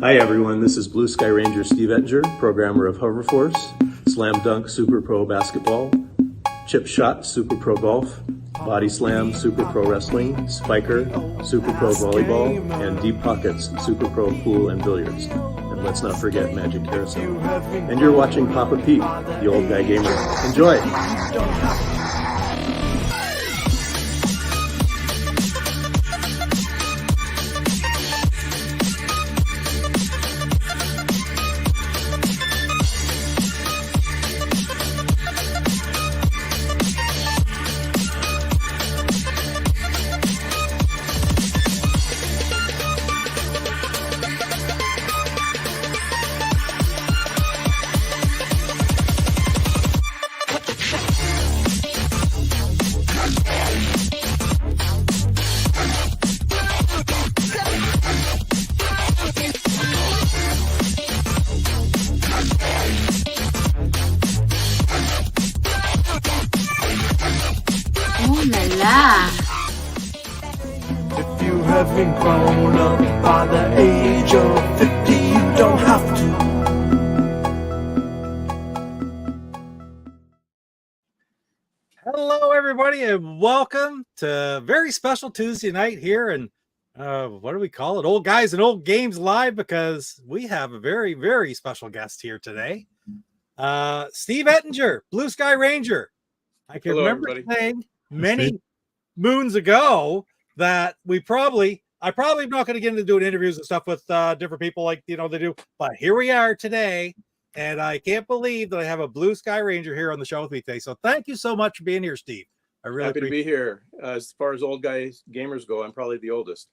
Hi everyone, this is Blue Sky Ranger Steve Ettinger, programmer of Hoverforce, Slam Dunk Super Pro Basketball, Chip Shot Super Pro Golf, Body Slam Super Pro Wrestling, Spiker Super Pro Volleyball, and Deep Pockets Super Pro Pool and Billiards. And let's not forget Magic Carousel. And you're watching Papa Pete, the old guy gamer. Enjoy! If you haven't grown up by the age of 50, you don't have to. Hello, everybody, and welcome to a very special Tuesday night here. And what do we call it? Old Guys and Old Games Live, because we have a very, very special guest here today. Steve Ettinger, Blue Sky Ranger. I can remember saying many moons ago that I'm probably not going to get into doing interviews and stuff with different people like they do, but here we are today, and I can't believe that I have a Blue Sky Ranger here on the show with me today. So thank you so much for being here, Steve. I really happy to be here. As far as old guys gamers go, I'm probably the oldest.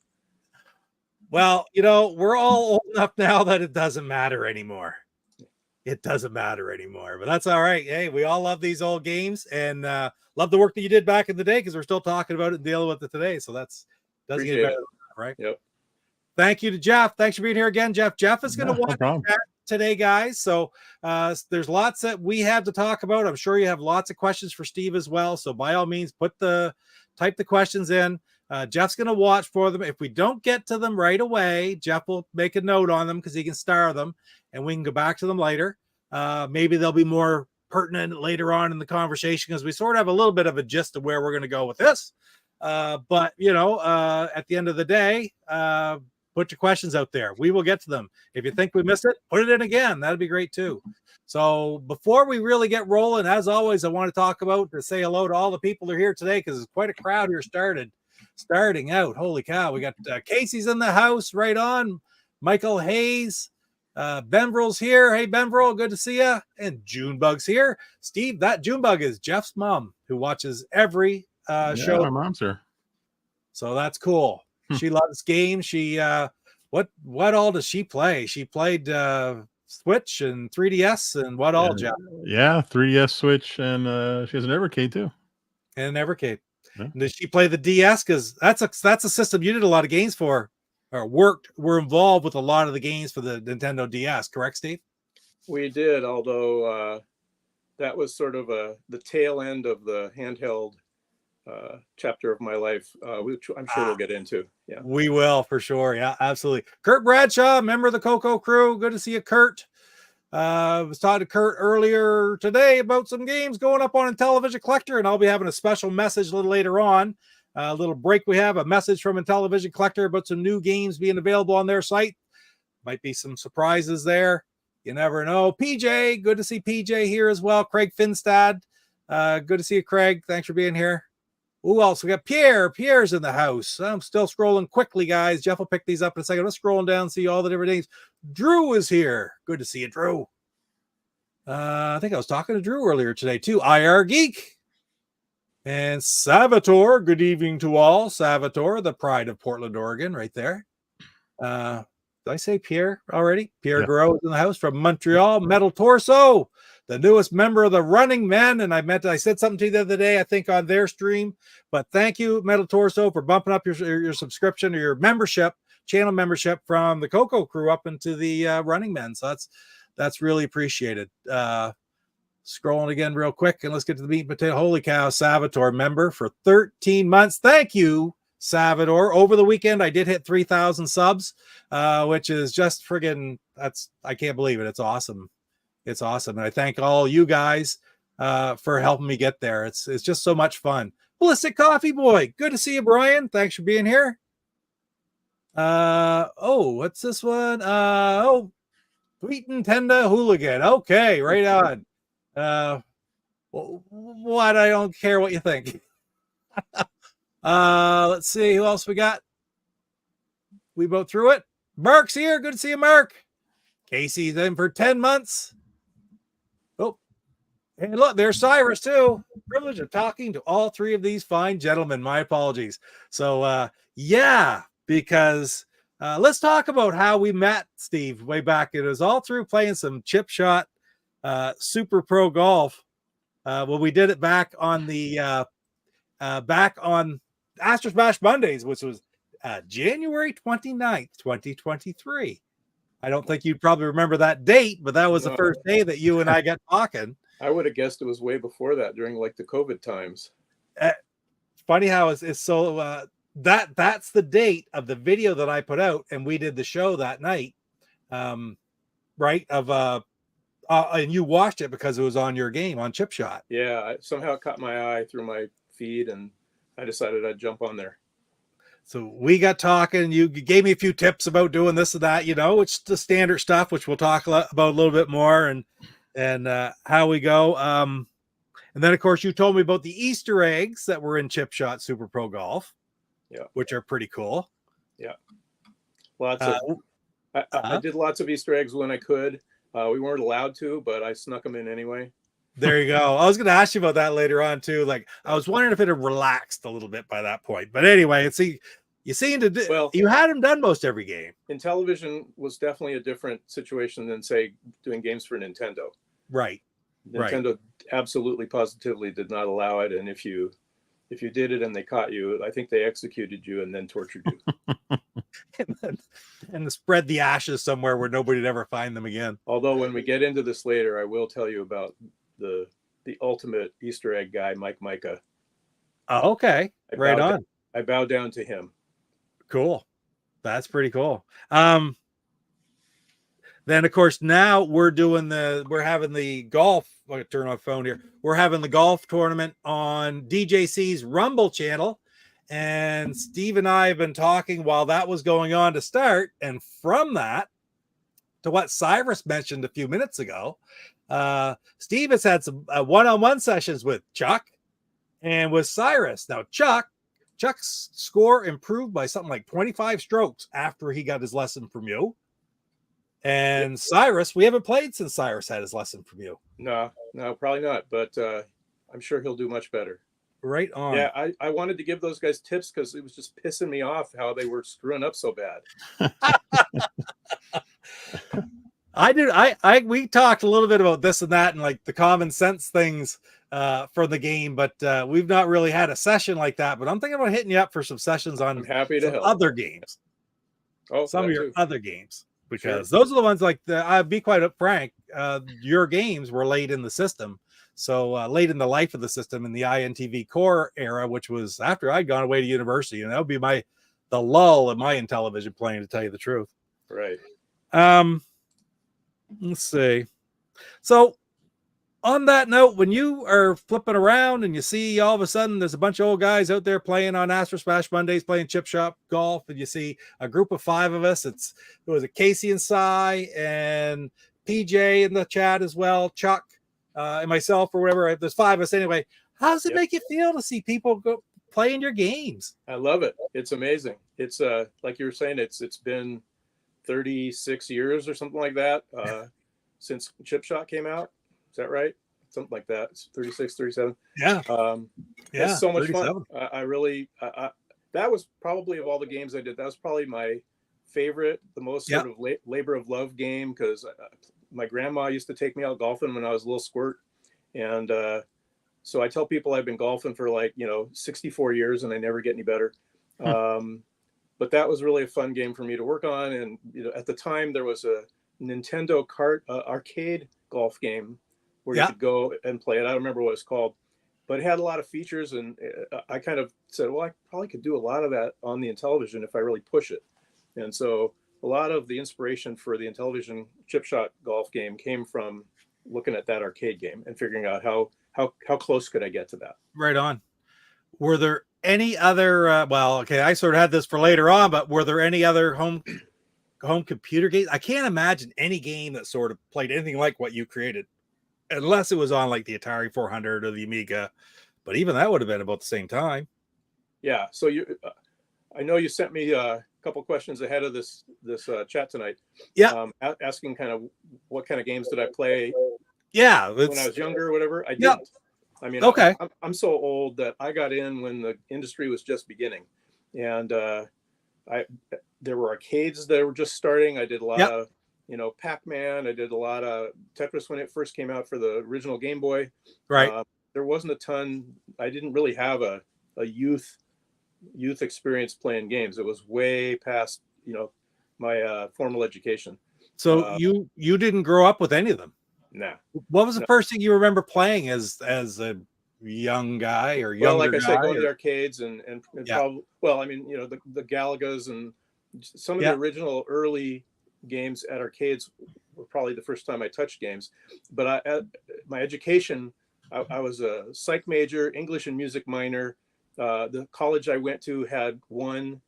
Well, we're all old enough now that it doesn't matter anymore. It doesn't matter anymore, but that's all right. Hey, we all love these old games and love the work that you did back in the day, because we're still talking about it and dealing with it today. So doesn't get better, right? Yep. Thank you to Jeff. Thanks for being here again, Jeff. Jeff is going to watch that today, guys. So there's lots that we have to talk about. I'm sure you have lots of questions for Steve as well. So by all means, type the questions in. Jeff's going to watch for them. If we don't get to them right away, Jeff will make a note on them because he can star them and we can go back to them later. Maybe they'll be more pertinent later on in the conversation because we sort of have a little bit of a gist of where we're going to go with this. But at the end of the day, put your questions out there. We will get to them. If you think we missed it, put it in again. That'd be great too. So before we really get rolling, as always, I want to say hello to all the people who are here today, because it's quite a crowd here starting out. Holy cow. We got Casey's in the house, right on. Michael Hayes. Benvrill's here. Hey, Benvrill, good to see you. And Junebug's here. Steve, that Junebug is Jeff's mom, who watches every show. My mom's here. So that's cool. She loves games. She what all does she play? She played Switch and 3DS and what all, Jeff? Yeah, 3DS, Switch, and she has an Evercade too. And an Evercade. Yeah. Does she play the DS? Because that's a system you did a lot of games for. Or were involved with a lot of the games for the Nintendo DS, correct, Steve? We did, although that was sort of the tail end of the handheld chapter of my life, which I'm sure we'll get into. Yeah, we will for sure. Yeah, absolutely. Kurt Bradshaw, member of the Coco crew. Good to see you, Kurt. I was talking to Kurt earlier today about some games going up on Intellivision Collector, and I'll be having a special message a little later on. A little break we have, a message from Intellivision Collector about some new games being available on their site. Might be some surprises there. You never know. PJ, good to see PJ here as well. Craig Finstad, good to see you, Craig. Thanks for being here. Who else? We got Pierre. Pierre's in the house. I'm still scrolling quickly, guys. Jeff will pick these up in a second. Let's scrolling down and see all the different names. Drew is here. Good to see you, Drew. I think I was talking to Drew earlier today, too. IR Geek. And Salvatore, good evening to all. Salvatore, the pride of Portland, Oregon, right there. Did I say Pierre already? Pierre Garreau is in the house from Montreal. Metal Torso, the newest member of the Running Men. And I said something to you the other day, I think, on their stream. But thank you, Metal Torso, for bumping up your subscription or your membership, channel membership from the Coco crew up into the Running Men. So that's really appreciated. Scrolling again real quick, and let's get to the meat and potato. Holy cow, Salvatore, member for 13 months. Thank you, Salvador. Over the weekend, I did hit 3,000 subs, which is just friggin' I can't believe it. It's awesome. It's awesome. And I thank all you guys for helping me get there. It's just so much fun. Ballistic Coffee Boy. Good to see you, Brian. Thanks for being here. What's this one? Sweet Nintendo Hooligan. Okay, right on. What? I don't care what you think. Let's see who else we got. We both through it. Mark's here. Good to see you, Mark. Casey's in for 10 months. Oh, and look, there's Cyrus too. Privilege of talking to all three of these fine gentlemen. My apologies. So, yeah, because let's talk about how we met, Steve, way back. It was all through playing some chip shot Super Pro Golf. Well, we did it back on the back on Astros Bash Mondays, which was January 29th, 2023. I don't think you'd probably remember that date, but that was the first day that you and I got talking. I would have guessed it was way before that, during like the COVID times. Funny how it's so that's the date of the video that I put out, and we did the show that night, right? And you watched it because it was on your game on Chip Shot. Yeah, somehow it caught my eye through my feed, and I decided I'd jump on there. So we got talking. You gave me a few tips about doing this and that. It's the standard stuff, which we'll talk about a little bit more, and how we go. And then, of course, you told me about the Easter eggs that were in Chip Shot Super Pro Golf. Yeah, which are pretty cool. Yeah, I did lots of Easter eggs when I could. We weren't allowed to, but I snuck them in anyway. There you go. I was going to ask you about that later on too. Like, I was wondering if it had relaxed a little bit by that point. But anyway, you seem to do. Well, you had them done most every game. Intellivision was definitely a different situation than, say, doing games for Nintendo. Right. Nintendo absolutely, positively did not allow it, and if you did it and they caught you, I think they executed you and then tortured you. and spread the ashes somewhere where nobody'd ever find them again. Although when we get into this later, I will tell you about the ultimate Easter egg guy, Mike Micah. Oh, okay. Right on. I bow down to him. Cool. That's pretty cool. Then of course now we're having the golf. Let me turn off phone here. We're having the golf tournament on DJC's Rumble channel. And Steve and I have been talking while that was going on to start. And from that to what Cyrus mentioned a few minutes ago, Steve has had some one-on-one sessions with Chuck and with Cyrus. Now, Chuck's score improved by something like 25 strokes after he got his lesson from you. And Cyrus, we haven't played since Cyrus had his lesson from you. No, probably not. But I'm sure he'll do much better. Right on. Yeah, I wanted to give those guys tips because it was just pissing me off how they were screwing up so bad. We talked a little bit about this and that and like the common sense things for the game, but we've not really had a session like that. But I'm thinking about hitting you up for some sessions on other games. Some of your other games, because those are the ones like I'll be quite frank. Your games were late in the system. So late in the life of the system in the INTV Corp era, which was after I'd gone away to university, and that would be the lull in my Intellivision playing, to tell you the truth. Right. Let's see. So on that note, when you are flipping around and you see all of a sudden there's a bunch of old guys out there playing on Astros Bash Mondays, playing chip shop golf, and you see a group of 5 of us, it was Casey and Cy and PJ in the chat as well, Chuck, and myself or whatever. There's 5 of us anyway. How does it make you feel to see people go playing your games? I love it. It's amazing. It's like you were saying, it's been 36 years or something like that since Chip Shot came out. Is that right? Something like that. It's 36, 37. Yeah. It's so much 37. fun. I really, that was probably, of all the games I did, that was probably my favorite, the most sort of labor of love game, because my grandma used to take me out golfing when I was a little squirt. And so I tell people I've been golfing for 64 years and I never get any better. But that was really a fun game for me to work on. And at the time there was a Nintendo arcade golf game where you could go and play it. I don't remember what it's called. but it had a lot of features, and I kind of said, well, I probably could do a lot of that on the Intellivision if I really push it. And so a lot of the inspiration for the Intellivision chip shot golf game came from looking at that arcade game and figuring out how close could I get to that. Right on. Were there any other? Well, okay, I sort of had this for later on, but were there any other home computer games? I can't imagine any game that sort of played anything like what you created, unless it was on like the Atari 400 or the Amiga. But even that would have been about the same time. Yeah. So I know you sent me a couple questions ahead of this chat tonight. Yeah. Asking kind of what kind of games did I play? Yeah. When I was younger or whatever. I didn't. Yeah. I mean, okay. I'm so old that I got in when the industry was just beginning, and there were arcades that were just starting. I did a lot of, Pac-Man. I did a lot of Tetris when it first came out for the original Game Boy. Right. There wasn't a ton. I didn't really have a youth experience playing games. It was way past, my formal education. So you didn't grow up with any of them? Nah. What was the first thing you remember playing as a young guy or younger? Well, like I said, going to the arcades and Yeah. probably, well, I mean, the Galagas and some of the original early games at arcades were probably the first time I touched games. But my education, I was a psych major, English and music minor. The college I went to had one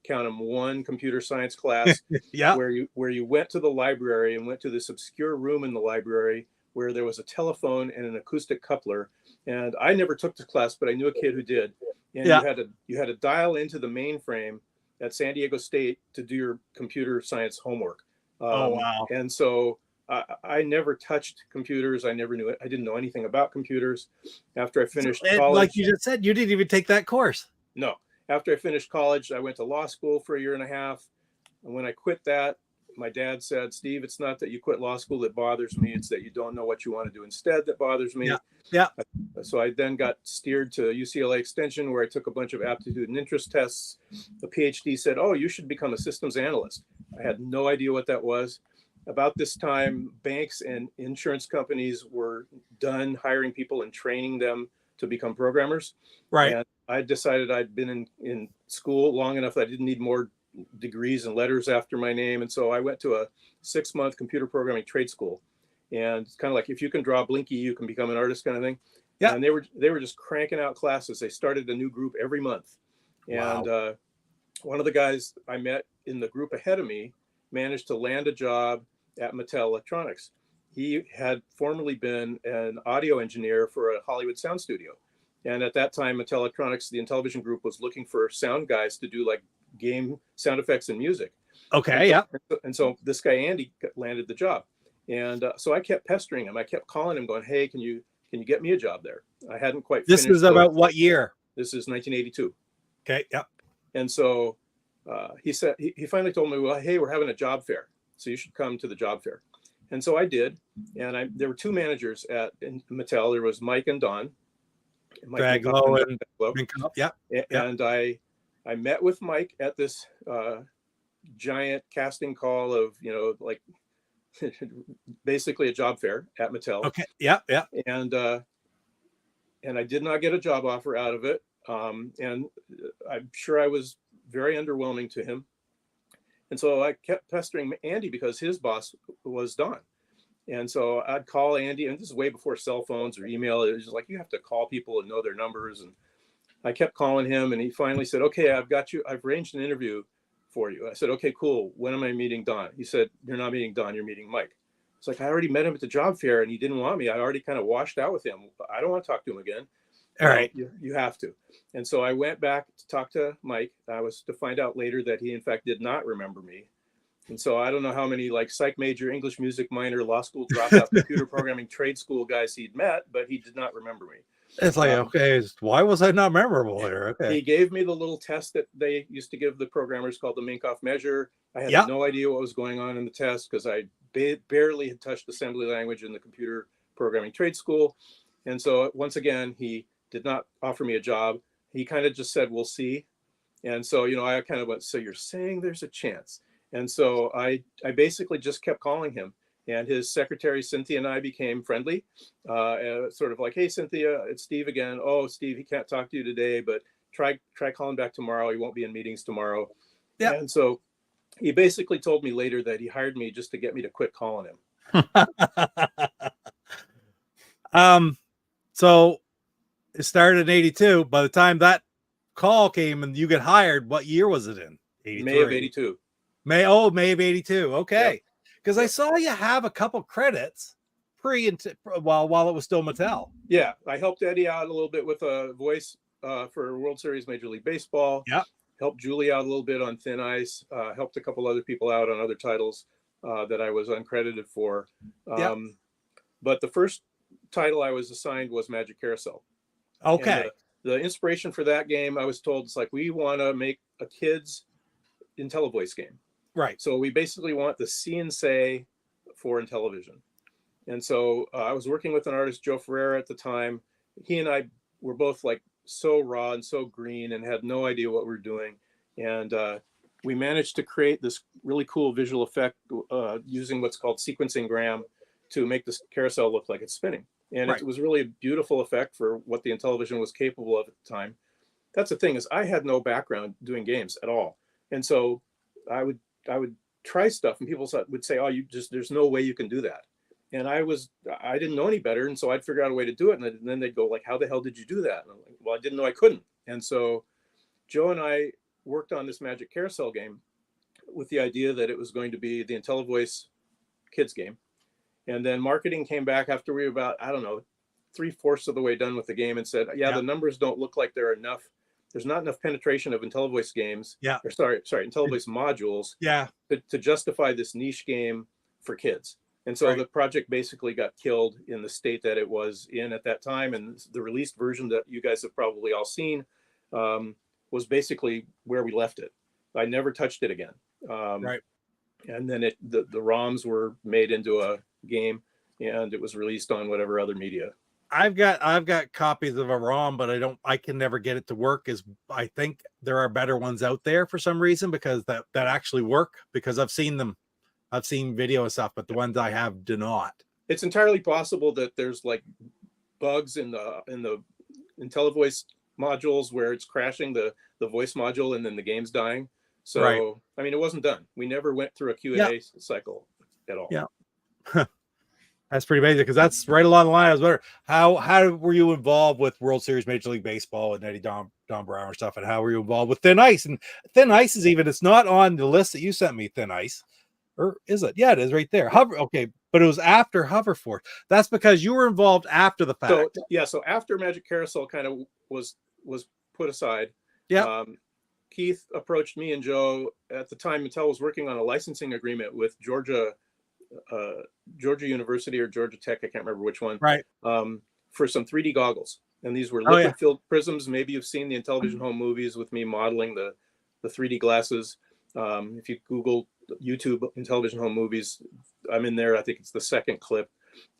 computer science class where you went to the library and went to this obscure room in the library where there was a telephone and an acoustic coupler. And I never took the class, but I knew a kid who did. And you had to dial into the mainframe at San Diego State to do your computer science homework. Oh, wow. And so I never touched computers. I never knew it. I didn't know anything about computers. After I finished college. Like you just said, you didn't even take that course. No. After I finished college, I went to law school for a year and a half. And when I quit that, my dad said, Steve, it's not that you quit law school that bothers me. It's that you don't know what you want to do instead that bothers me. Yeah. So I then got steered to UCLA Extension, where I took a bunch of aptitude and interest tests. The PhD said, oh, you should become a systems analyst. I had no idea what that was. About this time, banks and insurance companies were done hiring people and training them to become programmers. Right. And I decided I'd been in school long enough that I didn't need more degrees and letters after my name. And so I went to a 6-month computer programming trade school. And it's kind of like, if you can draw Blinky, you can become an artist kind of thing. Yeah. And they were just cranking out classes. They started a new group every month. And one of the guys I met in the group ahead of me managed to land a job at Mattel Electronics. He had formerly been an audio engineer for a Hollywood sound studio. And at that time, Mattel Electronics, the Intellivision group, was looking for sound guys to do like game sound effects and music. Okay, And so this guy, Andy, landed the job. And so I kept pestering him. I kept calling him going, hey, can you get me a job there? I hadn't quite finished. This is about what year? This is 1982. Okay, yeah. And so he said, he finally told me, well, hey, we're having a job fair, so you should come to the job fair. And so I did. And there were two managers in Mattel. There was Mike and Don. Draglow and yeah. And I met with Mike at this giant casting call of, like basically a job fair at Mattel. Okay. Yeah. And I did not get a job offer out of it. And I'm sure I was very underwhelming to him. And so I kept pestering Andy because his boss was Don. And so I'd call Andy, and this is way before cell phones or email. It was just like, you have to call people and know their numbers. And I kept calling him, and he finally said, okay, I've arranged an interview for you. I said, okay, cool. When am I meeting Don? He said, you're not meeting Don, you're meeting Mike. It's like, I already met him at the job fair and he didn't want me. I already kind of washed out with him. I don't want to talk to him again. All right. You have to. And so I went back to talk to Mike. I was to find out later that he in fact did not remember me. And so I don't know how many like psych major, English music minor, law school dropout, computer programming, trade school guys he'd met, but he did not remember me. It's like, okay, why was I not memorable here? Okay. He gave me the little test that they used to give the programmers called the Minkoff measure. I had no idea what was going on in the test because I barely had touched assembly language in the computer programming trade school. And so once again, he did not offer me a job. He kind of just said, we'll see. And so, I kind of went, so you're saying there's a chance. And so I basically just kept calling him. and his secretary Cynthia and I became friendly. Sort of like, hey Cynthia, it's Steve again. Oh Steve, he can't talk to you today, but try calling back tomorrow. He won't be in meetings tomorrow. Yeah. And so he basically told me later that he hired me just to get me to quit calling him. So it started in 82. By the time that call came and you get hired, what year was it in? 83. May of 82. May of 82. Okay. Because Yep. I saw you have a couple credits while it was still Mattel. Yeah, I helped Eddie out a little bit with a voice for World Series Major League Baseball. Yeah. Helped Julie out a little bit on Thin Ice. Helped a couple other people out on other titles that I was uncredited for. But the first title I was assigned was Magic Carousel. Okay. The inspiration for that game, I was told, it's like, we want to make a kids Intellivoice game. Right. So we basically want the see and say for Intellivision. And so I was working with an artist, Joe Ferreira, at the time. He and I were both like so raw and so green and had no idea what we were doing. And we managed to create this really cool visual effect using what's called sequencing gram to make this carousel look like it's spinning. And Right. it was really a beautiful effect for what the Intellivision was capable of at the time. That's the thing, is I had no background doing games at all. And so I would try stuff and people would say, oh, there's no way you can do that. And I didn't know any better. And so I'd figure out a way to do it. And then they'd go like, how the hell did you do that? And I'm like, well, I didn't know I couldn't. And so Joe and I worked on this Magic Carousel game with the idea that it was going to be the Intellivoice kids game. And then marketing came back after we were about, I don't know, 3/4 of the way done with the game and said, the numbers don't look like there are enough. There's not enough penetration of Intellivoice games. Yeah. Or sorry, Intellivoice modules. Yeah. To justify this niche game for kids. And so Right. the project basically got killed in the state that it was in at that time. And the released version that you guys have probably all seen was basically where we left it. I never touched it again. Right. And then the ROMs were made into a game and it was released on whatever other media. I've got copies of a ROM, but I can never get it to work. I think there are better ones out there for some reason, because that actually work, because I've seen them. I've seen video and stuff, but the ones I have do not. It's entirely possible that there's like bugs in the Intellivoice modules where it's crashing the voice module and then the game's dying. So, Right. I mean, it wasn't done. We never went through a Q&A cycle at all. Yeah. That's pretty amazing, because that's right along the line. I was wondering, how were you involved with World Series Major League Baseball and Eddie Don Brown and stuff, and how were you involved with Thin Ice? And Thin Ice is it's not on the list that you sent me, Thin Ice. Or is it? Yeah, it is right there. Okay, but it was after Hoverforce. That's because you were involved after the fact. So after Magic Carousel kind of was put aside, Keith approached me and Joe. At the time, Mattel was working on a licensing agreement with Georgia University or Georgia Tech, I can't remember which one, right? For some 3D goggles. And these were liquid-filled prisms. Maybe you've seen the Intellivision home movies with me modeling the 3D glasses. If you Google YouTube Intellivision home movies, I'm in there. I think it's the second clip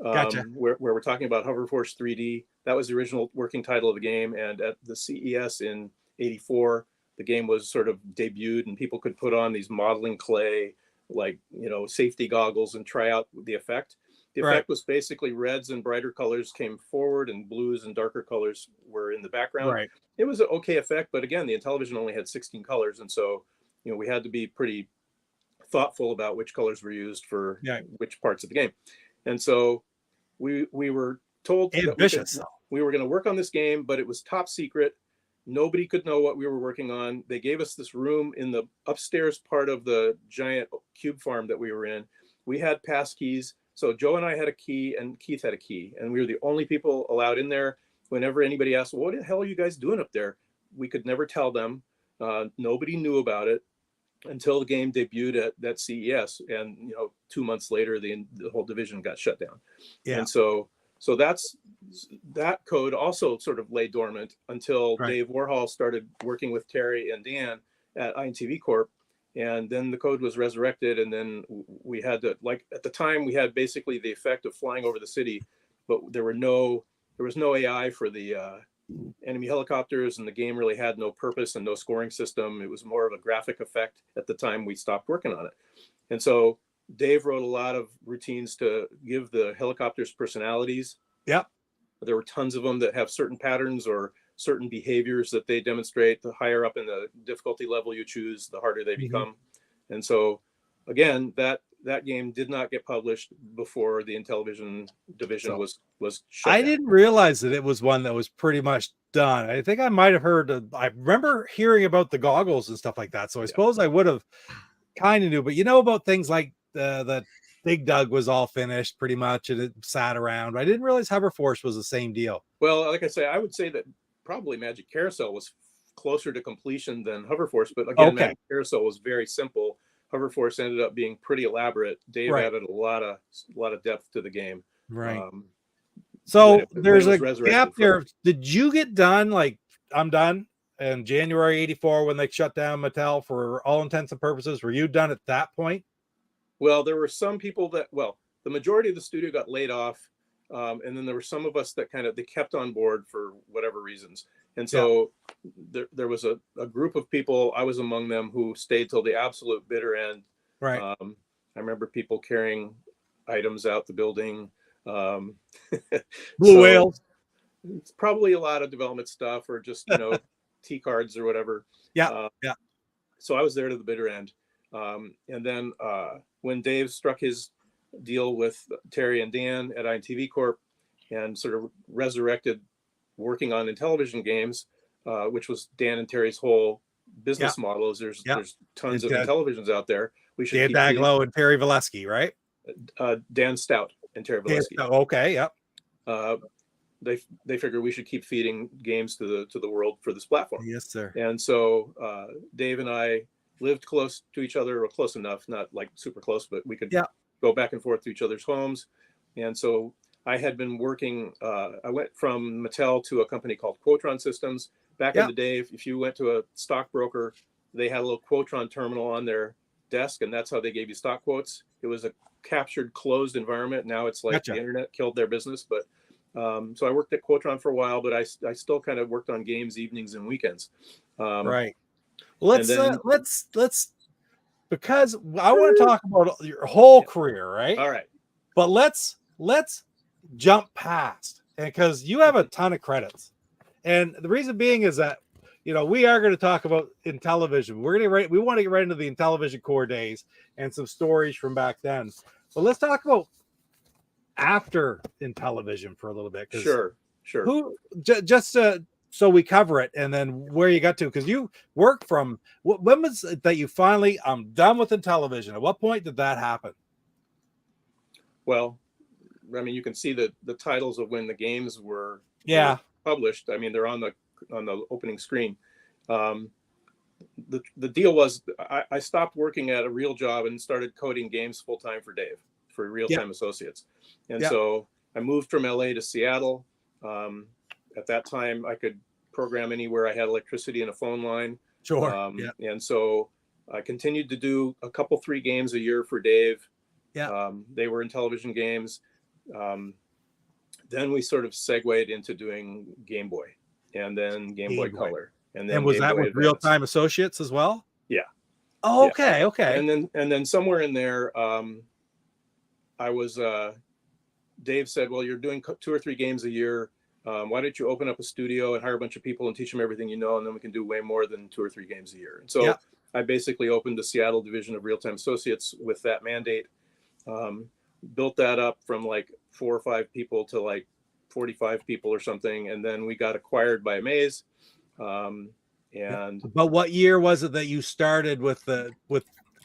Gotcha. where we're talking about Hoverforce 3D. That was the original working title of the game. And at the CES in '84, the game was sort of debuted and people could put on these modeling clay, like, safety goggles and try out the effect. The effect was basically reds and brighter colors came forward and blues and darker colors were in the background. Right. It was an okay effect, but again, the Intellivision only had 16 colors. And so, we had to be pretty thoughtful about which colors were used for which parts of the game. And so we were told ambitious. We were going to work on this game, but it was top secret. Nobody could know what we were working on. They gave us this room in the upstairs part of the giant cube farm that we were in. We had pass keys. So Joe and I had a key and Keith had a key, and we were the only people allowed in there. Whenever anybody asked, what the hell are you guys doing up there? We could never tell them. Nobody knew about it until the game debuted at that CES. And, 2 months later, the whole division got shut down. Yeah. And so that code also sort of lay dormant until Dave Warhol started working with Terry and Dan at INTV Corp. And then the code was resurrected. And then we had to, at the time, we had basically the effect of flying over the city, but there was no AI for the enemy helicopters, and the game really had no purpose and no scoring system. It was more of a graphic effect at the time we stopped working on it. And so Dave wrote a lot of routines to give the helicopters personalities. Yep. There were tons of them that have certain patterns or certain behaviors that they demonstrate. The higher up in the difficulty level you choose, the harder they become. And so, again, that game did not get published before the Intellivision division was shut I down. didn't realize that it was one that was pretty much done. I think I might have heard. I remember hearing about the goggles and stuff like that. So I suppose I would have kind of knew. But you know about things like the Big Doug was all finished pretty much, and it sat around. I didn't realize Hoverforce was the same deal. Well, like I say, I would say that probably Magic Carousel was closer to completion than Hoverforce. But again, Magic Carousel was very simple. Hoverforce ended up being pretty elaborate. Dave added a lot of depth to the game. Right. So there's a gap there. First. Did you get done? Like, I'm done in January '84 when they shut down Mattel for all intents and purposes. Were you done at that point? Well, there were some people that, the majority of the studio got laid off. And then there were some of us that they kept on board for whatever reasons. And so there was a group of people, I was among them, who stayed till the absolute bitter end. Right. I remember people carrying items out the building. Blue whales. It's probably a lot of development stuff or just, T cards or whatever. Yeah. So I was there to the bitter end. And then when Dave struck his deal with Terry and Dan at INTV Corp and sort of resurrected working on Intellivision games, which was Dan and Terry's whole business model. There's tons of Intellivisions out there. We should Dan Daglow and Terry Valesky, right? Dan Stout and Terry Valesky. Okay, yep. They figured we should keep feeding games to the world for this platform. Yes, sir. And so Dave and I lived close to each other, or close enough, not like super close, but we could go back and forth to each other's homes. And so I had been working, I went from Mattel to a company called Quotron Systems. Back in the day, if you went to a stockbroker, they had a little Quotron terminal on their desk, and that's how they gave you stock quotes. It was a captured, closed environment. Now it's like the internet killed their business. But so I worked at Quotron for a while, but I still kind of worked on games evenings and weekends. Right. Let's because I want to talk about your whole career, right? All right. But let's jump past, and because you have a ton of credits, and the reason being is that we are going to talk about Intellivision. We want to get right into the Intellivision core days and some stories from back then. But let's talk about after Intellivision for a little bit. Sure. So we cover it, and then where you got to, because you worked from, when was it that you finally, I'm done with Intellivision? At what point did that happen? Well, I mean, you can see the titles of when the games were published. I mean, they're on the opening screen. The deal was I stopped working at a real job and started coding games full time for Dave, for Real Time Associates. And so I moved from LA to Seattle. At that time, I could program anywhere I had electricity and a phone line. Sure. And so I continued to do a couple, 3 games a year for Dave. They were Intellivision games. Then we sort of segued into doing Game Boy, and then Game Boy Color. And was that with Real Time Associates as well? Yeah. Oh, okay. Okay. And then somewhere in there, I was, Dave said, well, you're doing 2 or 3 games a year. Why don't you open up a studio and hire a bunch of people and teach them everything you know, and then we can do way more than 2 or 3 games a year. And so I basically opened the Seattle division of Real Time Associates with that mandate, built that up from like 4 or 5 people to like 45 people or something. And then we got acquired by Amaze. But what year was it that you started with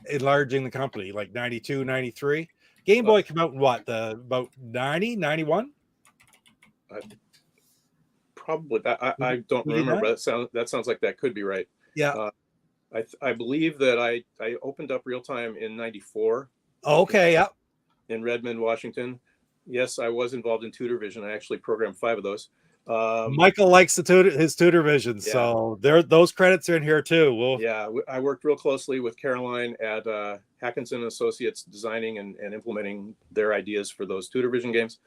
enlarging the company? Like 92, 93? Game Boy came out in what, about 90, 91? Probably. I don't remember, but that sounds like that could be right. Yeah. I believe that I opened up Real Time in 94. Okay, yeah. In Redmond, Washington. Yes, I was involved in Tutor Vision. I actually programmed 5 of those. Michael likes his Tutor Vision, so those credits are in here too. I worked real closely with Caroline at Hackinson Associates, designing and implementing their ideas for those Tutor Vision games.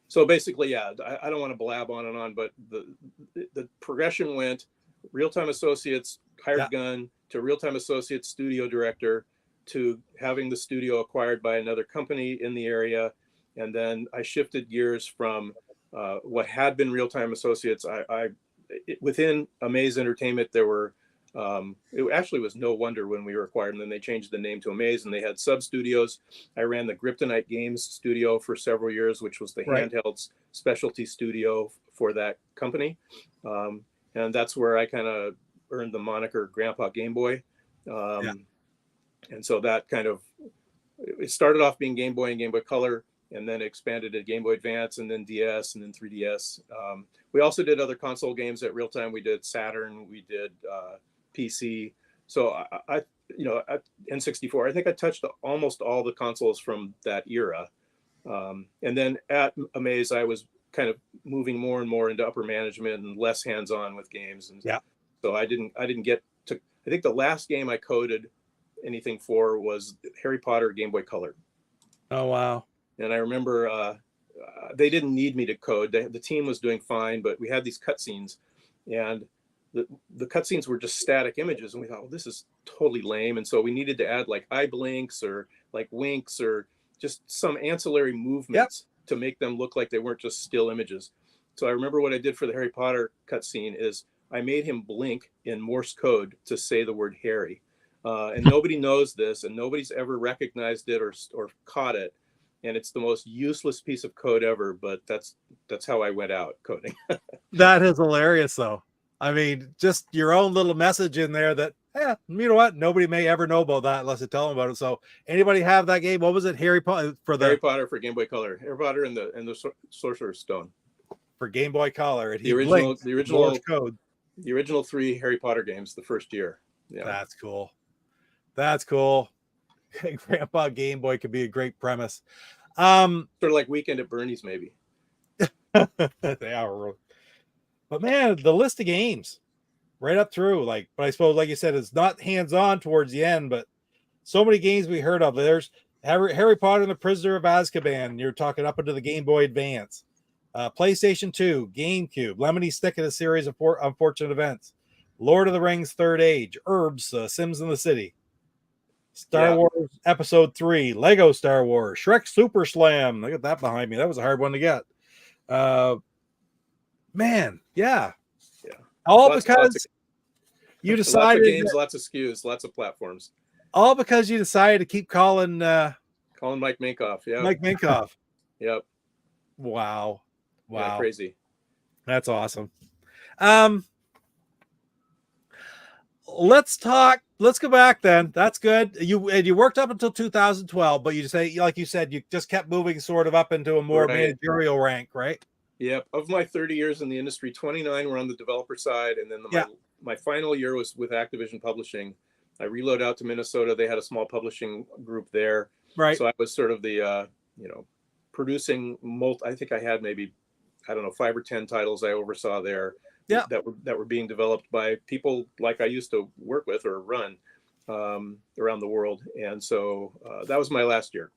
So basically, I don't want to blab on and on, but the progression went Real Time Associates, hired gun, to Real Time Associates studio director, to having the studio acquired by another company in the area. And then I shifted gears from what had been Real Time Associates. Within Amaze Entertainment, there were, it actually was no wonder when we were acquired, and then they changed the name to Amaze, and they had sub studios. I ran the Kryptonite Games studio for several years, which was the handheld specialty studio for that company. And that's where I kind of earned the moniker Grandpa Game Boy. And so that kind of, it started off being Game Boy and Game Boy Color, and then expanded to Game Boy Advance, and then DS, and then 3DS. We also did other console games at Real Time. We did Saturn, we did PC. So I N64, I think I touched almost all the consoles from that era. And then at Amaze, I was kind of moving more and more into upper management and less hands-on with games. And so I didn't get to, I think the last game I coded anything for was Harry Potter Game Boy Color. Oh, wow. And I remember they didn't need me to code. The team was doing fine, but we had these cutscenes, and the cutscenes were just static images. And we thought, well, this is totally lame. And so we needed to add like eye blinks or like winks or just some ancillary movements to make them look like they weren't just still images. So I remember what I did for the Harry Potter cutscene is I made him blink in Morse code to say the word Harry. And nobody knows this, and nobody's ever recognized it or caught it. And it's the most useless piece of code ever, but that's how I went out coding. That is hilarious, though. I mean, just your own little message in there that, you know what? Nobody may ever know about that unless I tell them about it. So anybody have that game? What was it? Harry Potter for Game Boy Color. Harry Potter and the Sorcerer's Stone. For Game Boy Color. And the original code. The original 3 Harry Potter games the first year. Yeah. That's cool. That's cool. Grandpa Game Boy could be a great premise. Sort of like Weekend at Bernie's, maybe. They are really. But man, the list of games right up through, like, but I suppose, like you said, it's not hands-on towards the end, but so many games we heard of. There's Harry Potter and the Prisoner of Azkaban. You're talking up into the Game Boy Advance, PlayStation 2, GameCube, Lemony Snicket, a series of unfortunate events, Lord of the Rings, Third Age, Herbs, Sims in the City, Star Wars Episode 3, Lego Star Wars, Shrek Super Slam. Look at that behind me. That was a hard one to get. Man, all because you decided lots of games, lots of SKUs, lots of platforms. All because you decided to keep calling Mike Minkoff. Yeah, Mike Minkoff. Yep. Wow. Yeah, crazy. That's awesome. Let's go back then. That's good. You worked up until 2012, but you say, like you said, you just kept moving sort of up into a more managerial rank, right? Yep. Of my 30 years in the industry, 29 were on the developer side, and then my final year was with Activision Publishing. I reloaded out to Minnesota. They had a small publishing group there, right? So I was sort of the producing I think I had maybe 5 or 10 titles I oversaw there. That were being developed by people like I used to work with or run around the world. And so that was my last year.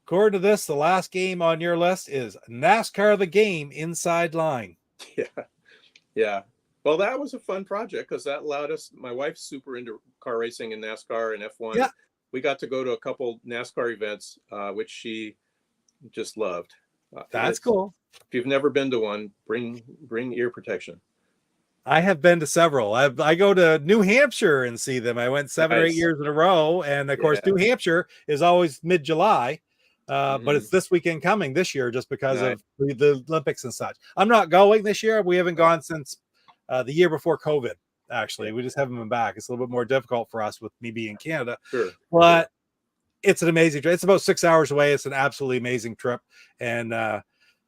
According to this, the last game on your list is NASCAR the Game Inside Line. Yeah. Well, that was a fun project because that allowed us, my wife's super into car racing and NASCAR and F1. Yeah. We got to go to a couple NASCAR events, which she just loved. That's cool. If you've never been to one, bring ear protection. I have been to several. I go to New Hampshire and see them. I went 7 or 8 years in a row. And of course, New Hampshire is always mid-July, but it's this weekend coming this year just because of the Olympics and such. I'm not going this year. We haven't gone since the year before COVID, actually. We just haven't been back. It's a little bit more difficult for us with me being in Canada. Sure. But it's an amazing trip. It's about 6 hours away. It's an absolutely amazing trip. And we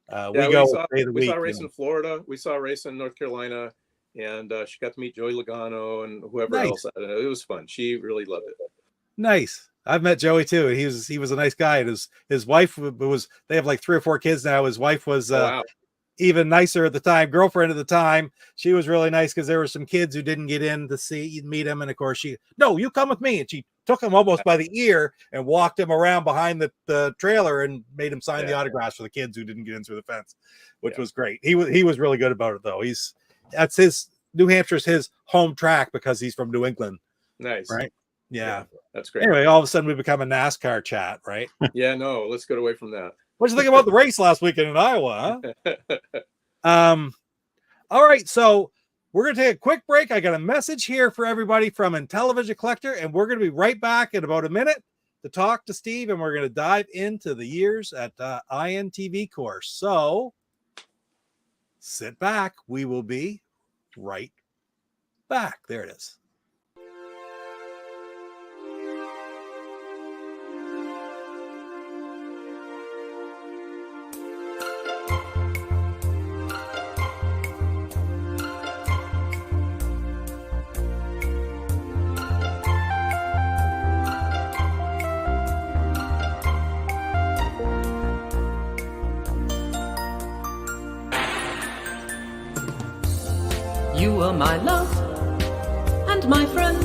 saw a race in Florida. We saw a race in North Carolina. And she got to meet Joey Logano and whoever else. It was fun. She really loved it. Nice. I've met Joey too. He was a nice guy. And his wife they have like 3 or 4 kids now. His wife was even nicer at the time, girlfriend at the time. She was really nice because there were some kids who didn't get in to meet him. And of course no, you come with me. And she took him almost by the ear and walked him around behind the trailer and made him sign the autographs for the kids who didn't get in through the fence, which was great. He was really good about it though. New Hampshire's his home track because he's from New England. Nice. Right. Yeah. That's great. Anyway, all of a sudden we become a NASCAR chat, right? Yeah, no, let's get away from that. What'd you think about the race last weekend in Iowa? Huh? All right, so we're going to take a quick break. I got a message here for everybody from Intellivision Collector, and we're going to be right back in about a minute to talk to Steve, and we're going to dive into the years at INTV Corp. So sit back. We will be right back. There it is. You were my love and my friend.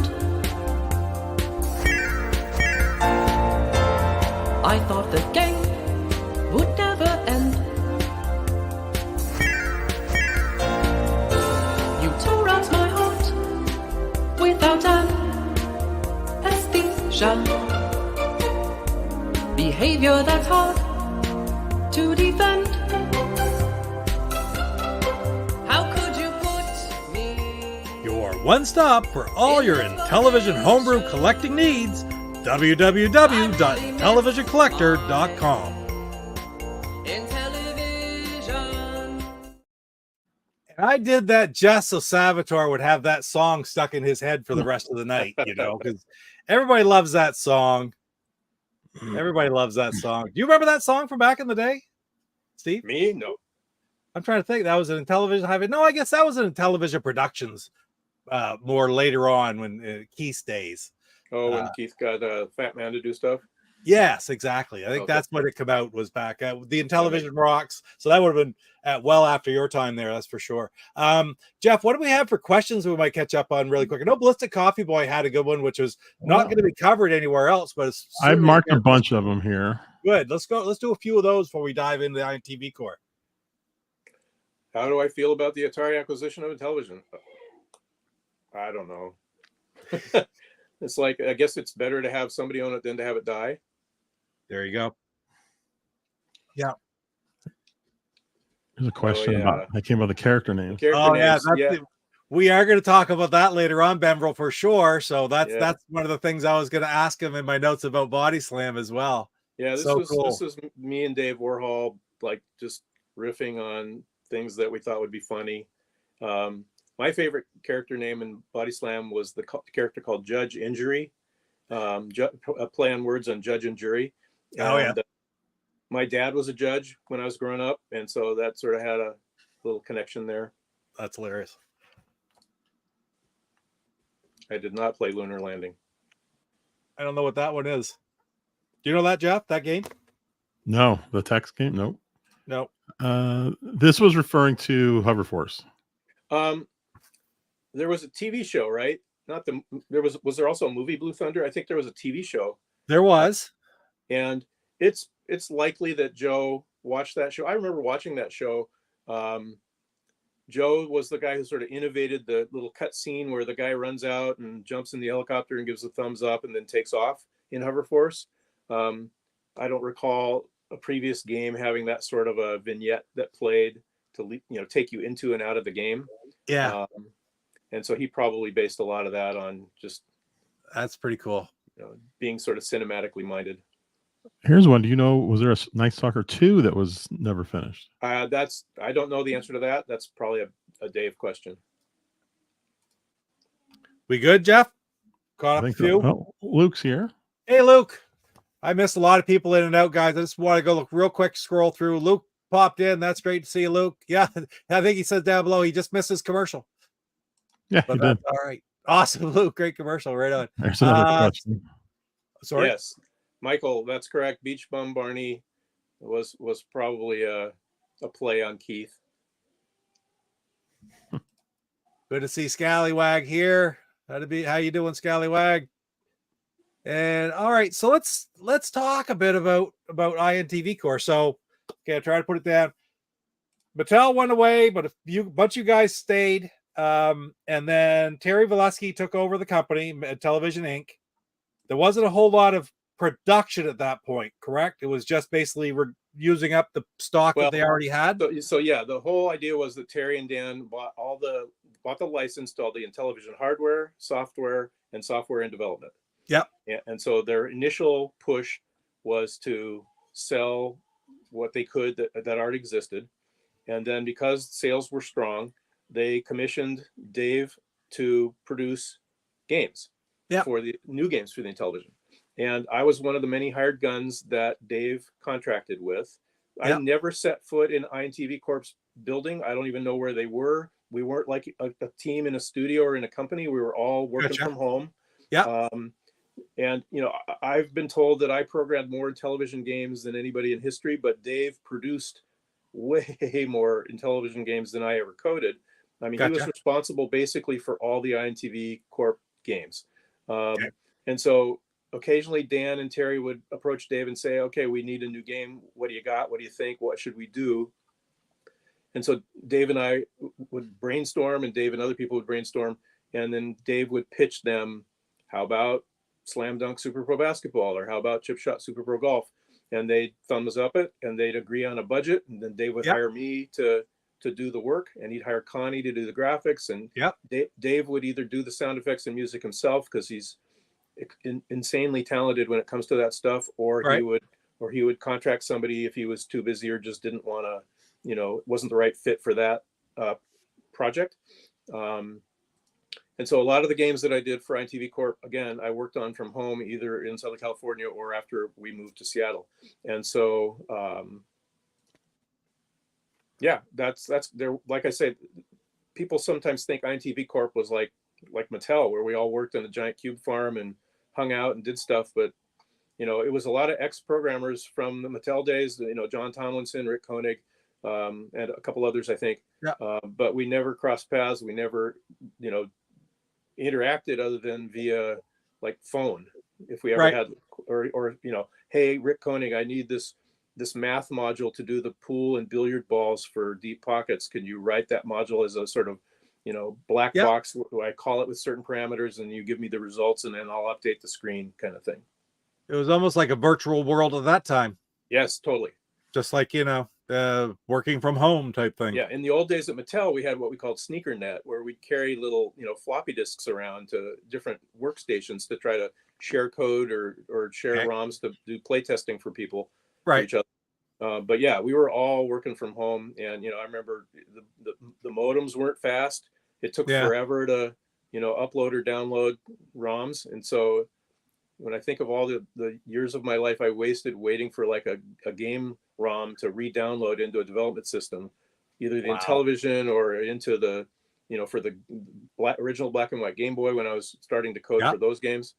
I thought the game would never end. You tore out my heart without anesthesia. Behavior that's hard to defend. One stop for all your Intellivision homebrew collecting needs. www.intellivisioncollector.com. Intellivision. And I did that just so Salvatore would have that song stuck in his head for the rest of the night, you know, because everybody loves that song. Everybody loves that song. Do you remember that song from back in the day, Steve? Me? No. I'm trying to think. That was an Intellivision Highway. No, I guess that was an Intellivision Productions. More later on when Keith's days. Oh, when Keith got Fat Man to do stuff? Yes, exactly. I think that's when it came out, was back. The Intellivision rocks. So that would have been well after your time there, that's for sure. Jeff, what do we have for questions we might catch up on really quick? I know Ballistic Coffee Boy had a good one, which was not going to be covered anywhere else, but I've marked a bunch of them here. Good. Let's go. Let's do a few of those before we dive into the INTV Corp. How do I feel about the Atari acquisition of Intellivision? I don't know. It's like, I guess it's better to have somebody own it than to have it die. There you go. Yeah. There's a question about, I came up with the character name. We are going to talk about that later on, Benville, for sure. So that's one of the things I was going to ask him in my notes about Body Slam as well. Yeah, this was me and Dave Warhol, like, just riffing on things that we thought would be funny. My favorite character name in Body Slam was the character called Judge Injury, a play on words on judge and jury. My dad was a judge when I was growing up, and so that sort of had a little connection there. That's hilarious. I did not play Lunar Landing. I don't know what that one is. Do you know that, Jeff? That game? No, the text game? Nope. No. This was referring to Hover Force. There was a TV show, right? Was there also a movie, Blue Thunder? I think there was a TV show. There was. And it's likely that Joe watched that show. I remember watching that show. Joe was the guy who sort of innovated the little cut scene where the guy runs out and jumps in the helicopter and gives a thumbs up and then takes off in Hover Force. I don't recall a previous game having that sort of a vignette that played to take you into and out of the game. Yeah. And so he probably based a lot of that on just. That's pretty cool. Being sort of cinematically minded. Here's one. Do you know, was there a Night Stalker 2 that was never finished? I don't know the answer to that. That's probably a Dave question. We good, Jeff? Caught up with you? Oh, Luke's here. Hey, Luke. I missed a lot of people in and out, guys. I just want to go look real quick, scroll through. Luke popped in. That's great to see you, Luke. Yeah, I think he says down below he just missed his commercial. Yeah, he did. All right. Awesome, Luke. Great commercial. Right on. There's another question. Sorry. Yes, Michael, that's correct. Beach Bum Barney was probably a play on Keith. Good to see Scallywag here. How you doing, Scallywag? And all right, so let's talk a bit about INTV Corp. So, okay, I try to put it down. Mattel went away, but a bunch of you guys stayed. And then Terry Valesky took over the company, Intellivision Inc. there wasn't a whole lot of production at that point, correct? It was just basically using up the stock that they already had. So yeah, the whole idea was that Terry and Dan bought the license to all the Intellivision hardware, software, and software in development. Yep. And so their initial push was to sell what they could that already existed. And then because sales were strong, they commissioned Dave to produce games for the new games for the Intellivision. And I was one of the many hired guns that Dave contracted with. I never set foot in INTV Corp's building. I don't even know where they were. We weren't like a team in a studio or in a company. We were all working from home. Yeah. And, you know, I've been told that I programmed more Intellivision games than anybody in history, but Dave produced way more Intellivision games than I ever coded. I mean, he was responsible basically for all the INTV Corp games. And so occasionally Dan and Terry would approach Dave and say, okay, we need a new game. What do you got? What do you think? What should we do? And so Dave and I would brainstorm, and Dave and other people would brainstorm. And then Dave would pitch them, how about Slam Dunk Super Pro Basketball, or how about Chip Shot Super Pro Golf? And they'd thumbs up it, and they'd agree on a budget. And then Dave would hire me to do the work, and he'd hire Connie to do the graphics. And Dave would either do the sound effects and music himself, because he's insanely talented when it comes to that stuff, or he would contract somebody if he was too busy or just didn't want to, you know, wasn't the right fit for that project. And so a lot of the games that I did for INTV Corp, again, I worked on from home, either in Southern California or after we moved to Seattle. And so, that's there. Like I said, people sometimes think INTV Corp was like Mattel, where we all worked in a giant cube farm and hung out and did stuff. But, you know, it was a lot of ex-programmers from the Mattel days, you know, John Tomlinson, Rick Koenig, and a couple others, I think. But we never crossed paths. We never, you know, interacted other than via like phone, if we ever had, or you know, hey, Rick Koenig, I need this math module to do the pool and billiard balls for deep pockets. Can you write that module as a sort of, you know, black box where I call it with certain parameters, and you give me the results, and then I'll update the screen, kind of thing. It was almost like a virtual world at that time. Yes, totally. Just like, you know, working from home type thing. Yeah, in the old days at Mattel, we had what we called SneakerNet, where we'd carry little, you know, floppy disks around to different workstations to try to share code or share ROMs to do play testing for people, for each other. But yeah, we were all working from home, and you know, I remember the modems weren't fast. It took forever to, you know, upload or download ROMs, and so when I think of all the years of my life I wasted waiting for like a game ROM to re-download into a development system, either the Intellivision or into the, you know, for the original black and white Game Boy when I was starting to code for those games.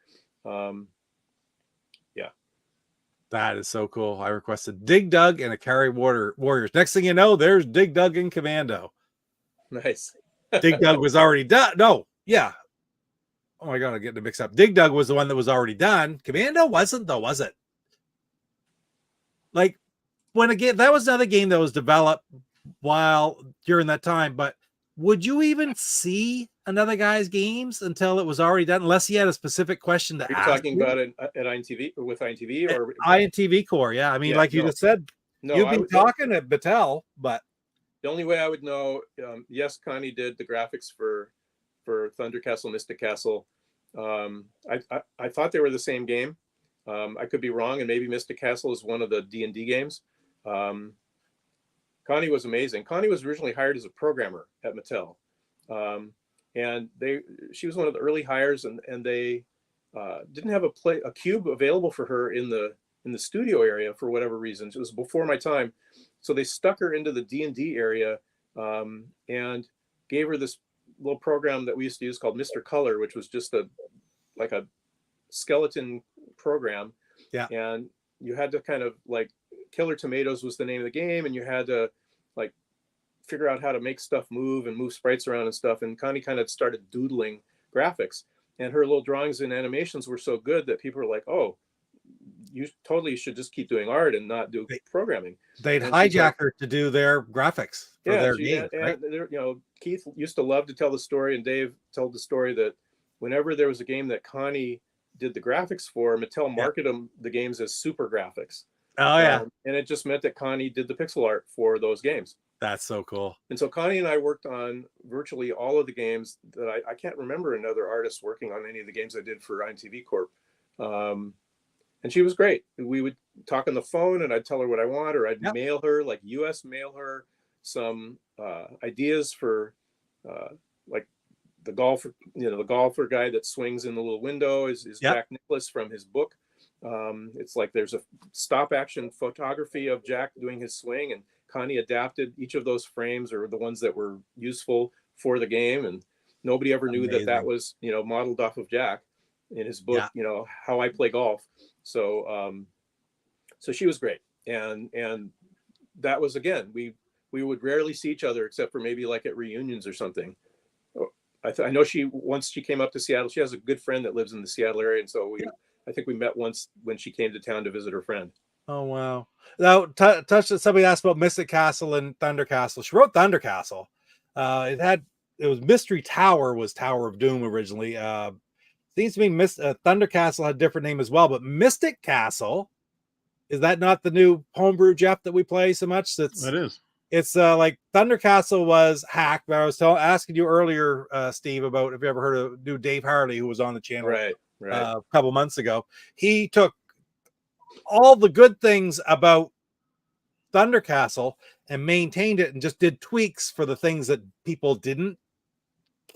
That is so cool. I requested Dig Dug and a Carry Warriors. Next thing you know, there's Dig Dug and Commando. Nice. Dig Dug was already done. No, yeah. Oh my God, I'm getting it mixed up. Dig Dug was the one that was already done. Commando wasn't, though, was it? Like, when again, that was another game that was developed while during that time, but would you even see another guy's games until it was already done, unless he had a specific question to ask? You're talking about it at INTV, with INTV, or INTV Core? Yeah, I mean, like you just said, you've been talking at Mattel, but the only way I would know, yes, Connie did the graphics for Thunder Castle, Mystic Castle. I thought they were the same game. I could be wrong, and maybe Mystic Castle is one of the D&D games. Connie was amazing. Connie was originally hired as a programmer at Mattel, and she was one of the early hires, and they didn't have a cube available for her in the studio area for whatever reasons. It was before my time, so they stuck her into the D&D area and gave her this little program that we used to use called Mr. Color, which was just a skeleton program. Yeah. And you had to kind of like, Killer Tomatoes was the name of the game, and you had to like figure out how to make stuff move and move sprites around and stuff. And Connie kind of started doodling graphics, and her little drawings and animations were so good that people were like, oh, you totally should just keep doing art and not do programming. They'd hijack her to do their graphics for their game. Right? And you know, Keith used to love to tell the story, and Dave told the story that whenever there was a game that Connie did the graphics for, Mattel marketed the games as super graphics. Oh yeah, and it just meant that Connie did the pixel art for those games. that's so cool. And so Connie and I worked on virtually all of the games that I can't remember another artist working on any of the games I did for INTV Corp. And she was great. We would talk on the phone and I'd tell her what I want, or I'd mail her, like US mail her some ideas for like the golfer, the golfer guy that swings in the little window is Jack Nicklaus from his book. It's like there's a stop action photography of Jack doing his swing, and Connie adapted each of those frames, or the ones that were useful for the game. And nobody ever knew that was, modeled off of Jack in his book, How I Play Golf. So, so she was great. And that was, again, we would rarely see each other except for maybe like at reunions or something. I know once she came up to Seattle, she has a good friend that lives in the Seattle area. And so I think we met once when she came to town to visit her friend. Oh, wow. Now, somebody asked about Mystic Castle and Thunder Castle. She wrote Thunder Castle. It was Mystery Tower was Tower of Doom originally. Seems to me Thunder Castle had a different name as well, but Mystic Castle, is that not the new homebrew, Jeff, that we play so much? That is. It's like Thunder Castle was hacked. But I was asking you earlier, Steve, about if you ever heard of new Dave Harley, who was on the channel right. A couple months ago. He took all the good things about Thunder Castle and maintained it and just did tweaks for the things that people didn't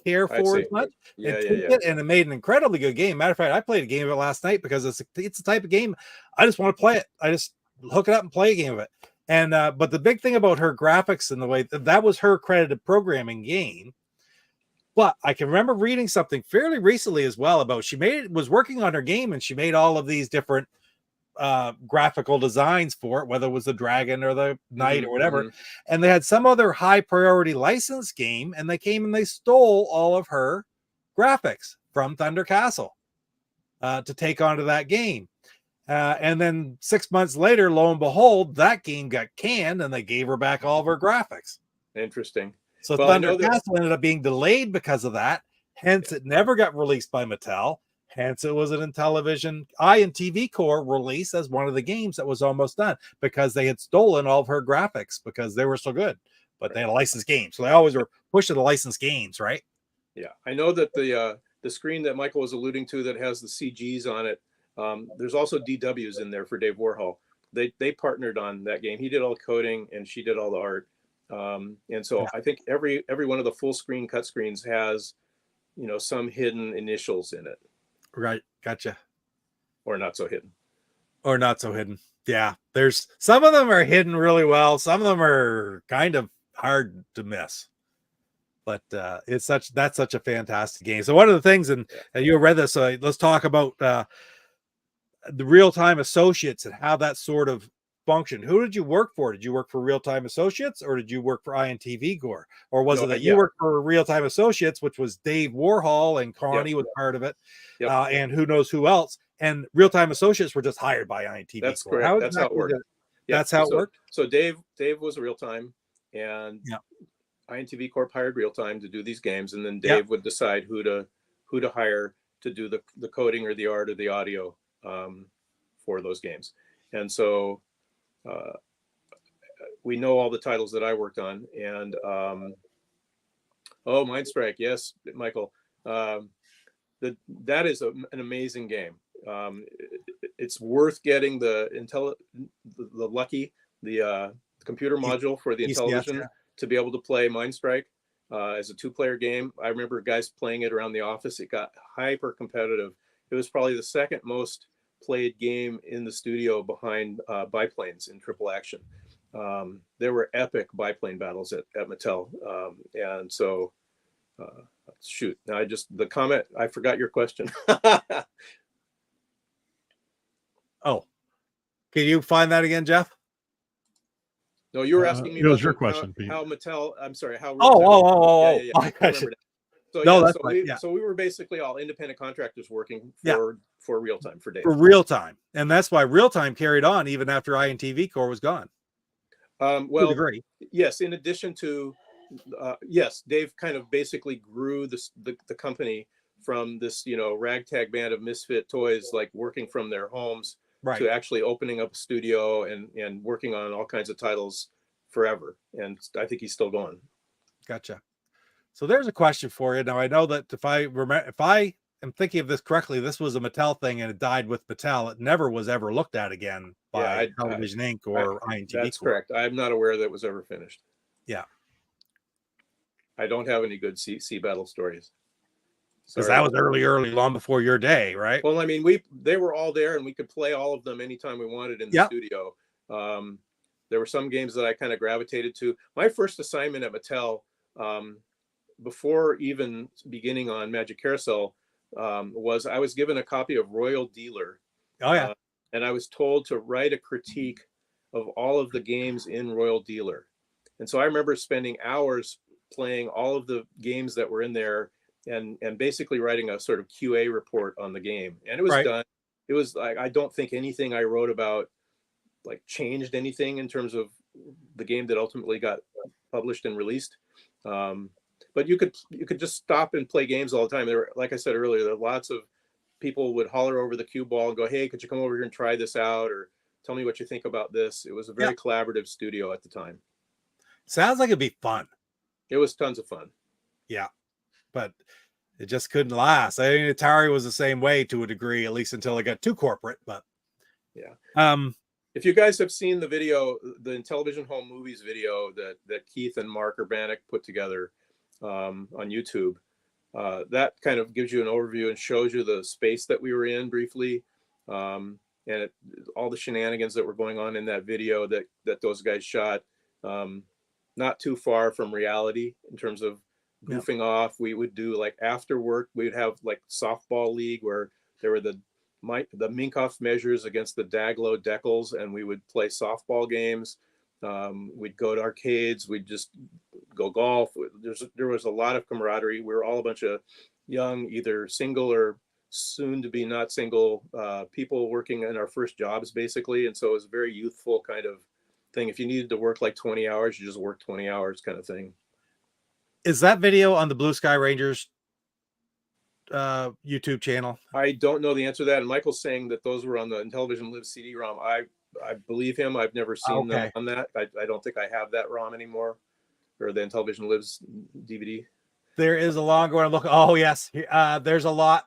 care for as much. And it made an incredibly good game. Matter of fact, I played a game of it last night because it's the type of game I just want to play it. I just hook it up and play a game of it. And but the big thing about her graphics and the way that was her credited programming game. But I can remember reading something fairly recently as well about was working on her game, and she made all of these different graphical designs for it, whether it was the dragon or the knight or whatever. And they had some other high priority license game, and they came and they stole all of her graphics from Thunder Castle to take onto that game. And then 6 months later, lo and behold, that game got canned and they gave her back all of her graphics. Interesting. So Thunder Castle ended up being delayed because of that. Hence, it never got released by Mattel. Hence, it was an Intellivision INTV Corp release as one of the games that was almost done because they had stolen all of her graphics because they were so good. But they had a licensed game. So they always were pushing the licensed games, right? Yeah. I know that the screen that Michael was alluding to that has the CGs on it, there's also DWs in there for Dave Warhol. They partnered on that game. He did all the coding and she did all the art. And so I think every one of the full screen cut screens has, some hidden initials in it. Right. Gotcha. Or not so hidden. Yeah. There's some of them are hidden really well. Some of them are kind of hard to miss. But that's such a fantastic game. So one of the things, and you read this, let's talk about the Real-Time Associates and how that sort of function. Who did you work for? Did you work for Real-Time Associates, or did you work for INTV Corp? Or was it that you worked for Real-Time Associates, which was Dave Warhol and Connie was part of it, and who knows who else? And Real-Time Associates were just hired by INTV That's Corp. correct. That's how it worked. That's how it worked. So Dave was Real-Time, and INTV Corp hired Real-Time to do these games, and then Dave would decide who to hire to do the coding or the art or the audio for those games. And so we know all the titles that I worked on, and Mind Strike, yes, Michael, that is an amazing game. It's worth getting the computer module for the Intellivision to be able to play Mind Strike as a 2-player game. I remember guys playing it around the office. It got hyper competitive. It was probably the second most played game in the studio behind biplanes in triple action. There were epic biplane battles at Mattel. And so, shoot, now I forgot your question. Oh, can you find that again, Jeff? No, you were asking me. It was your question, Pete. How Mattel? I'm sorry. How? Yeah. So we were basically all independent contractors working for Real-Time for Dave. For Real-Time, and that's why Real-Time carried on even after INTV Corp was gone. Well, yes. In addition to, Dave kind of basically grew the company from this, you know, ragtag band of misfit toys, like working from their homes Right. to actually opening up a studio and working on all kinds of titles forever. And I think he's still going. Gotcha. So there's a question for you. Now I know that if I am thinking of this correctly, this was a Mattel thing and it died with Mattel. It never was ever looked at again by Television Inc. or INTV That's Corp. correct. I'm not aware that it was ever finished. Yeah. I don't have any good sea battle stories. Because Sorry. that was early, long before your day, right? Well, I mean, they were all there, and we could play all of them anytime we wanted in the studio. There were some games that I kind of gravitated to. My first assignment at Mattel, before even beginning on Magic Carousel, was I was given a copy of Royal Dealer. Oh yeah. And I was told to write a critique of all of the games in Royal Dealer. And so I remember spending hours playing all of the games that were in there and basically writing a sort of QA report on the game. And it was done. It was like, I don't think anything I wrote about like changed anything in terms of the game that ultimately got published and released. But you could just stop and play games all the time. There were, like I said earlier, there were lots of people would holler over the cue ball and go, "Hey, could you come over here and try this out?" Or tell me what you think about this. It was a very collaborative studio at the time. Sounds like it'd be fun. It was tons of fun. Yeah. But it just couldn't last. I mean, Atari was the same way to a degree, at least until it got too corporate. But yeah. If you guys have seen the video, the Intellivision Home Movies video that Keith and Mark Urbanek put together on YouTube, that kind of gives you an overview and shows you the space that we were in briefly, and all the shenanigans that were going on in that video that those guys shot. Not too far from reality in terms of goofing off. We would do like after work, we'd have like softball league where there were the Minkoff measures against the Daglow Decals, and we would play softball games. We'd go to arcades. We'd just go golf. There was a lot of camaraderie. We were all a bunch of young, either single or soon to be not single people working in our first jobs, basically. And so it was a very youthful kind of thing. If you needed to work like 20 hours, you just work 20 hours kind of thing. Is that video on the Blue Sky Rangers YouTube channel? I don't know the answer to that. And Michael's saying that those were on the Intellivision Live CD-ROM. I believe him. I've never seen them on that. I don't think I have that ROM anymore, or the Intellivision Lives DVD. There is a long going look. Oh yes, there's a lot.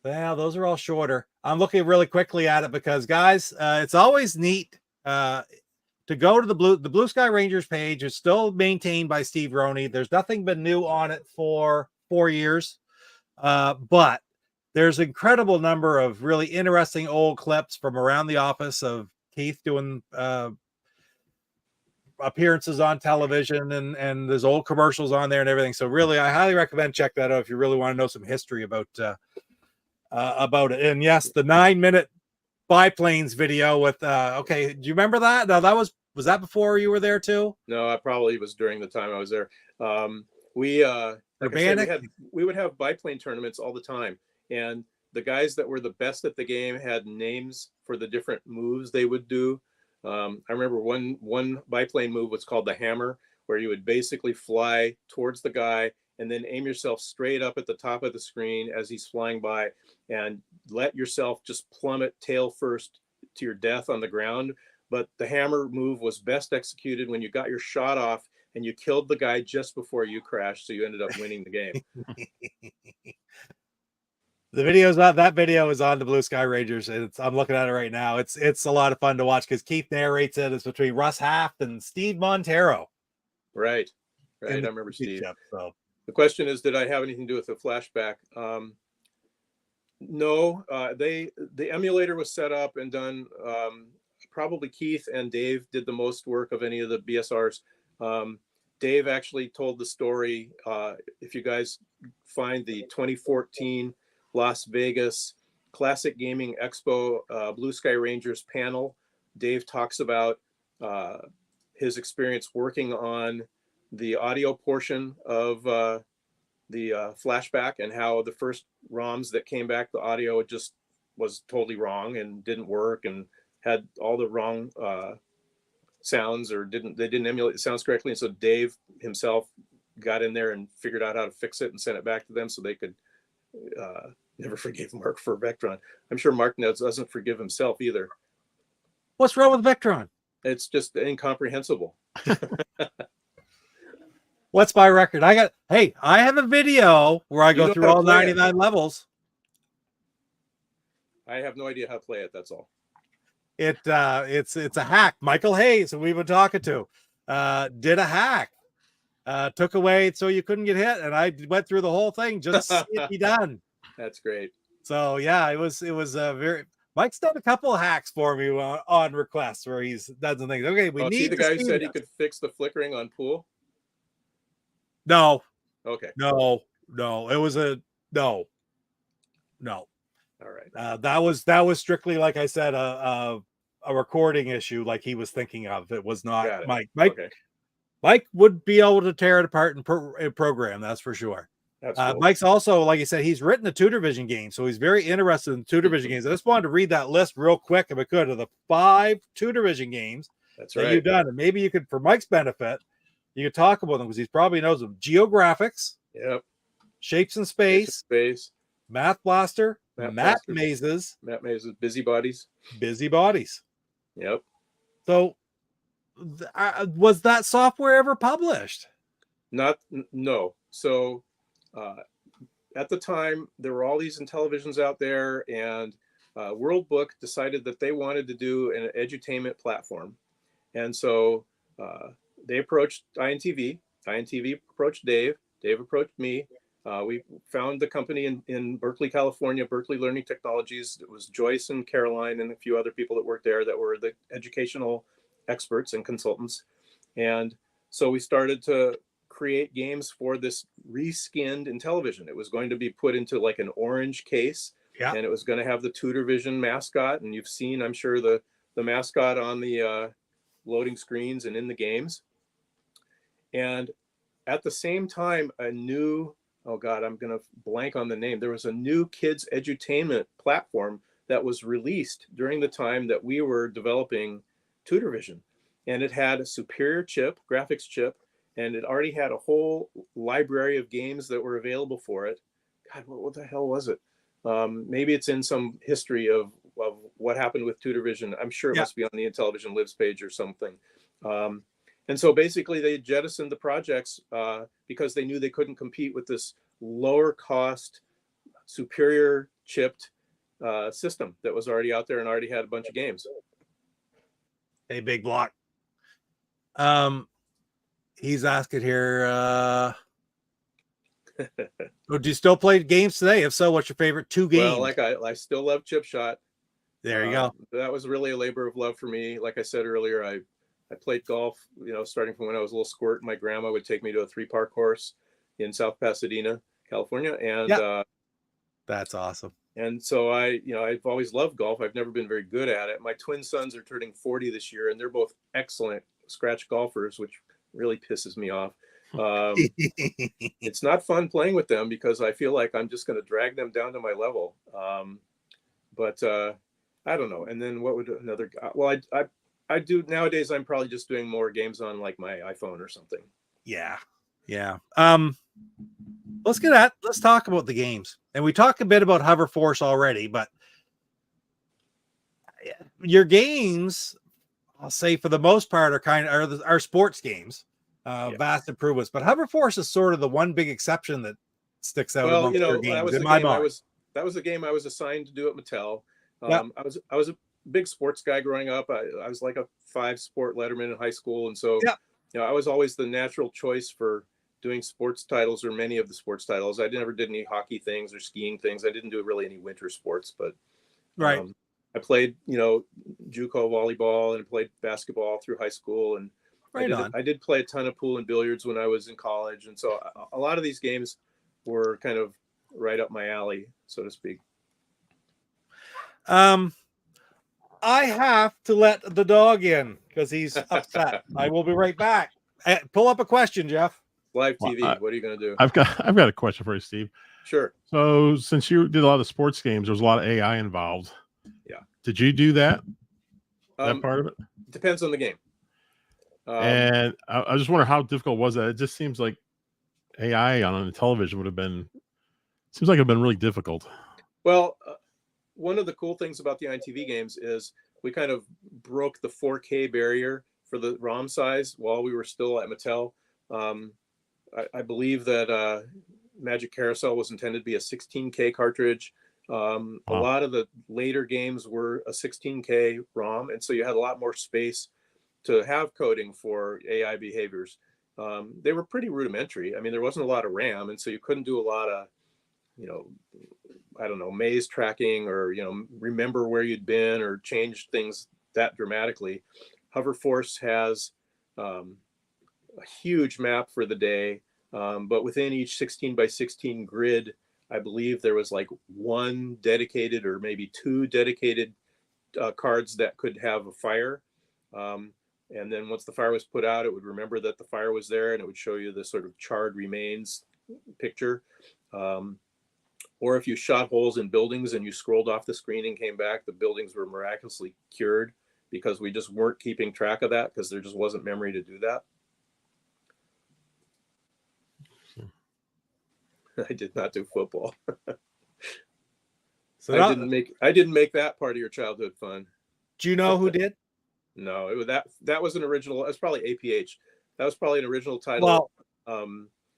Well, those are all shorter. I'm looking really quickly at it because, guys, it's always neat to go to the Blue Sky Rangers page. Is still maintained by Steve Roney. There's nothing been new on it for 4 years, but there's an incredible number of really interesting old clips from around the office of Keith doing appearances on television, and there's old commercials on there and everything. So really, I highly recommend check that out if you really want to know some history about it. And yes, the 9-minute biplanes video with okay, do you remember that? No, was that before you were there too? No, I probably was during the time I was there. We would have biplane tournaments all the time, and the guys that were the best at the game had names for the different moves they would do. I remember one biplane move was called the hammer, where you would basically fly towards the guy and then aim yourself straight up at the top of the screen as he's flying by, and let yourself just plummet tail first to your death on the ground. But the hammer move was best executed when you got your shot off and you killed the guy just before you crashed, so you ended up winning the game. That video is on the Blue Sky Rangers. I'm looking at it right now. It's a lot of fun to watch because Keith narrates it. It's between Russ Haft and Steve Montero. Right. I remember Steve. So the question is, did I have anything to do with the flashback? No. The emulator was set up and done. Probably Keith and Dave did the most work of any of the BSRs. Dave actually told the story. If you guys find the 2014 Las Vegas Classic Gaming Expo Blue Sky Rangers panel, Dave talks about his experience working on the audio portion of the flashback, and how the first ROMs that came back, the audio just was totally wrong and didn't work and had all the wrong sounds, or they didn't emulate the sounds correctly. And so Dave himself got in there and figured out how to fix it and sent it back to them so they could never forgave Mark for Vectron. I'm sure Mark doesn't forgive himself either. What's wrong with Vectron? It's just incomprehensible. What's my record? I have a video where I go through all 99 levels. I have no idea how to play it. That's all. It's a hack. Michael Hayes, who we've been talking to, did a hack. Took away so you couldn't get hit, and I went through the whole thing just to see it be done. That's great. So yeah, it was very. Mike's done a couple of hacks for me on requests where he's done some things. Okay, we need the guy who said he could fix the flickering on pool. No. Okay. No. It was no. All right. That was strictly, like I said, a recording issue, like he was thinking of. It was not Mike. Okay. Mike would be able to tear it apart and program. That's for sure. That's cool. Mike's also, like you said, he's written a Tutorvision game, so he's very interested in Tutorvision games. I just wanted to read that list real quick, if I could, of the 5 Tutorvision games that you've done, and maybe you could, for Mike's benefit, you could talk about them because he probably knows them. Geographics. Yep. Shapes in Space. Math Blaster. Map Mazes. Busybodies. Yep. So, was that software ever published? No. So, at the time, there were all these Intellivisions out there, and World Book decided that they wanted to do an edutainment platform. And so they approached INTV. INTV approached Dave. Dave approached me. We found the company in Berkeley, California, Berkeley Learning Technologies. It was Joyce and Caroline and a few other people that worked there that were the educational experts and consultants. And so we started to create games for this reskinned Intellivision. It was going to be put into like an orange case, and it was going to have the Tutorvision mascot. And you've seen, I'm sure, the mascot on the loading screens and in the games. And at the same time, a new, oh God, I'm going to blank on the name. There was a new kids edutainment platform that was released during the time that we were developing Tutorvision. And it had a superior chip, graphics chip, and it already had a whole library of games that were available for it. God, what the hell was it? Maybe it's in some history of what happened with Tutorvision. I'm sure it must be on the Intellivision Lives page or something. And so basically they jettisoned the projects because they knew they couldn't compete with this lower cost, superior chipped system that was already out there and already had a bunch of games. Hey, Big Block. He's asking here, do you still play games today? If so, what's your favorite 2 games? Well, I still love Chip Shot. There you go. That was really a labor of love for me. Like I said earlier, I played golf, starting from when I was a little squirt. My grandma would take me to a 3-park course in South Pasadena, California. And that's awesome. And so I've always loved golf. I've never been very good at it. My twin sons are turning 40 this year, and they're both excellent scratch golfers, which really pisses me off. It's not fun playing with them because I feel like I'm just going to drag them down to my level. But I don't know. And then what would another? Well, I do nowadays. I'm probably just doing more games on like my iPhone or something. Yeah. Let's talk about the games. And we talked a bit about Hover Force already, but your games, I'll say for the most part, are sports games, vast improvements. But Hover Force is sort of the one big exception that sticks out amongst your games. That was the game I was assigned to do at Mattel. I was a big sports guy growing up. I was like a 5-sport letterman in high school, and so I was always the natural choice for doing sports titles or many of the sports titles. I never did any hockey things or skiing things. I didn't do really any winter sports, but I played, JUCO volleyball and played basketball through high school. And I did play a ton of pool and billiards when I was in college. And so a lot of these games were kind of right up my alley, so to speak. I have to let the dog in because he's upset. I will be right back. Pull up a question, Jeff. Live TV. What are you going to do? I've got a question for you, Steve. Sure. So since you did a lot of sports games, there's a lot of AI involved. Yeah. Did you do that? That part of it? Depends on the game. And I just wonder how difficult was that? It just seems like AI on a television would have been. Seems like it'd been really difficult. Well, one of the cool things about the INTV games is we kind of broke the 4K barrier for the ROM size while we were still at Mattel. I believe that Magic Carousel was intended to be a 16K cartridge. A lot of the later games were a 16K ROM, and so you had a lot more space to have coding for AI behaviors. They were pretty rudimentary. I mean, there wasn't a lot of RAM, and so you couldn't do a lot of, I don't know, maze tracking or, remember where you'd been or change things that dramatically. Hoverforce has a huge map for the day, but within each 16 by 16 grid, I believe there was like one dedicated or maybe two dedicated cards that could have a fire. And then once the fire was put out, it would remember that the fire was there, and it would show you the sort of charred remains picture. Or if you shot holes in buildings and you scrolled off the screen and came back, the buildings were miraculously cured because we just weren't keeping track of that because there just wasn't memory to do that. I did not do football. So I didn't make that part of your childhood fun. do you know who did? No, it was that was an original. That's probably APH. That was probably an original title.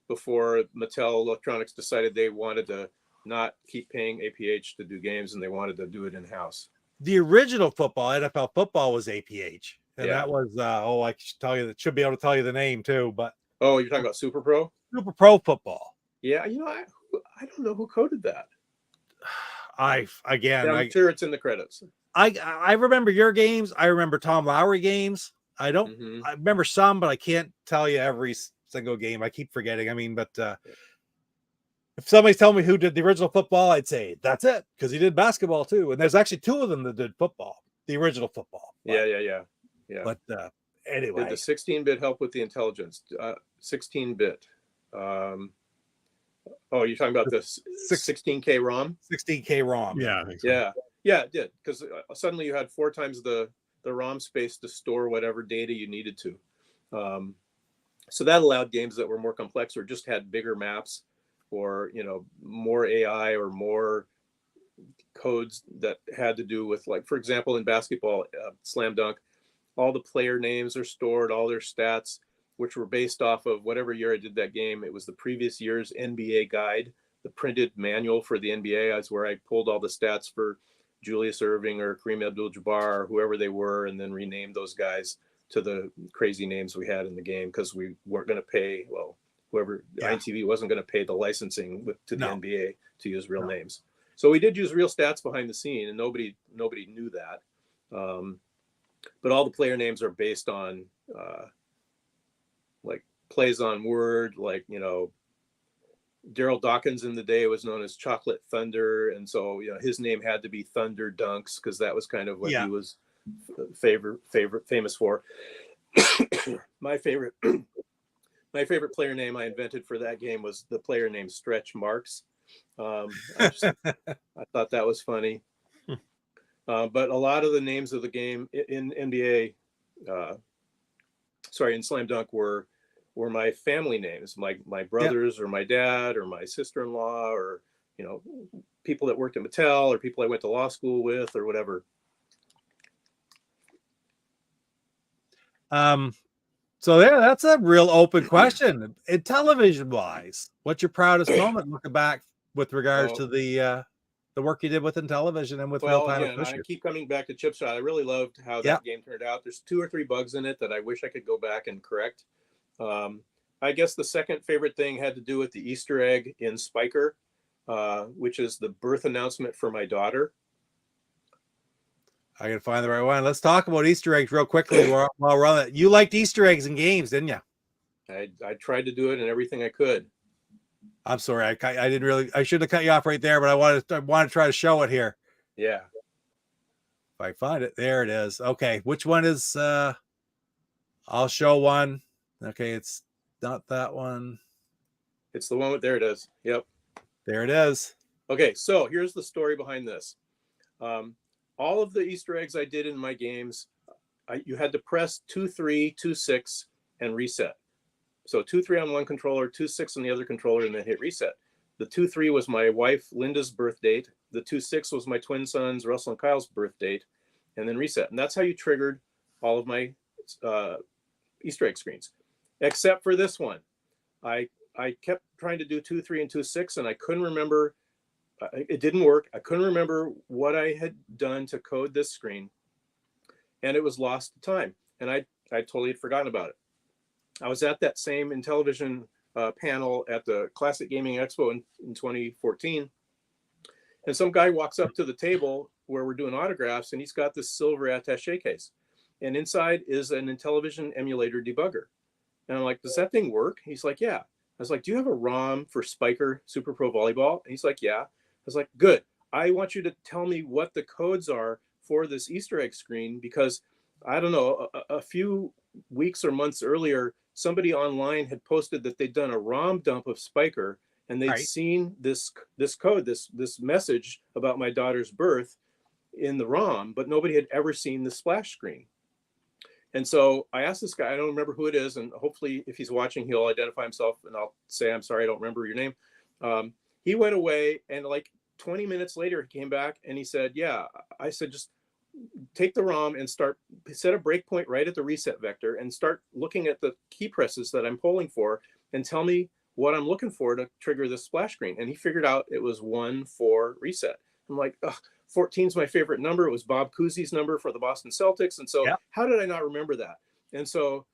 Before Mattel Electronics decided they wanted to not keep paying APH to do games, and they wanted to do it in house. The original football, NFL football, was APH, and Yeah. that was I should tell you that, should be able to tell you the name too, but Oh, you're talking about Super Pro? Super Pro Football. Yeah, I don't know who coded that. I'm Sure it's in the credits. I remember your games. I remember Tom Lowry games. I don't. Mhm. I remember some, but I can't tell you every single game. I keep forgetting. I mean, but if somebody's telling me who did the original football, I'd say that's it, because he did basketball too. And there's actually two of them that did football, the original football. But, Yeah. But anyway, Did the 16-bit help with the intelligence? 16-bit. Oh, you're talking about the 16K ROM? 16K ROM. Yeah, I think so. Yeah, it did, because suddenly you had 4 times the ROM space to store whatever data you needed to. So that allowed games that were more complex or just had bigger maps, or more AI or more codes that had to do with, like, for example, in basketball, Slam Dunk, all the player names are stored, all their stats, which were based off of whatever year I did that game. It was the previous year's NBA guide, the printed manual for the NBA. That's where I pulled all the stats for Julius Erving or Kareem Abdul-Jabbar or whoever they were, and then renamed those guys to the crazy names we had in the game, because we weren't going to pay, whoever INTV wasn't going to pay the licensing to the NBA to use real names. So we did use real stats behind the scene, and nobody knew that. But all the player names are based on like plays on word, like, Daryl Dawkins in the day was known as Chocolate Thunder, and so his name had to be Thunder Dunks, because that was kind of what he was famous for. My favorite player name I invented for that game was the player named Stretch Marks. I thought that was funny. But a lot of the names of the game in NBA, in Slam Dunk were my family names, my brothers or my dad or my sister-in-law, or people that worked at Mattel or people I went to law school with or whatever. So that's a real open question. In television wise, what's your proudest moment looking back with regards to the work you did with Intellivision and with real-time I keep coming back to Chip Shot. I really loved how that game turned out. There's 2 or 3 bugs in it that I wish I could go back and correct. I guess the second favorite thing had to do with the Easter egg in Spiker, which is the birth announcement for my daughter. I gotta find the right one. Let's talk about Easter eggs real quickly while we're on it. You liked Easter eggs in games, didn't you? I tried to do it in everything I could. I'm sorry, I didn't really. I should have cut you off right there, but I wanted to try to show it here. Yeah. If I find it, there it is. Okay, which one is? I'll show one. Okay, it's not that one. It's the one with, there it is. Yep. There it is. Okay, so here's the story behind this. All of the Easter eggs I did in my games, you had to press 2-3, 2-6, and reset. So 2-3 on one controller, 2-6 on the other controller, and then hit reset. The 2-3 was my wife Linda's birth date. The 2-6 was my twin sons Russell and Kyle's birth date, and then reset. And that's how you triggered all of my Easter egg screens, except for this one. I kept trying to do 2-3 and 2-6, and I couldn't remember. It didn't work. I couldn't remember what I had done to code this screen, and it was lost to time. And I totally had forgotten about it. I was at that same Intellivision panel at the Classic Gaming Expo in 2014, and some guy walks up to the table where we're doing autographs, and he's got this silver attaché case, and inside is an Intellivision emulator debugger. And I'm like, does that thing work? He's like, yeah. I was like, do you have a ROM for Spiker Super Pro Volleyball? And he's like, yeah. I was like, good. I want you to tell me what the codes are for this Easter egg screen, because I don't know, a few weeks or months earlier, somebody online had posted that they'd done a ROM dump of Spiker, and they'd seen this code, this message about my daughter's birth in the ROM, but nobody had ever seen the splash screen. And so I asked this guy, I don't remember who it is, and hopefully if he's watching, he'll identify himself, and I'll say, I'm sorry, I don't remember your name. He went away, and like 20 minutes later, he came back and he said, yeah. I said, just take the ROM and set a breakpoint right at the reset vector and start looking at the key presses that I'm polling for, and tell me what I'm looking for to trigger this splash screen. And he figured out it was 1-4 reset. I'm like, ugh. 14 is my favorite number. It was Bob Cousy's number for the Boston Celtics. And so how did I not remember that? And so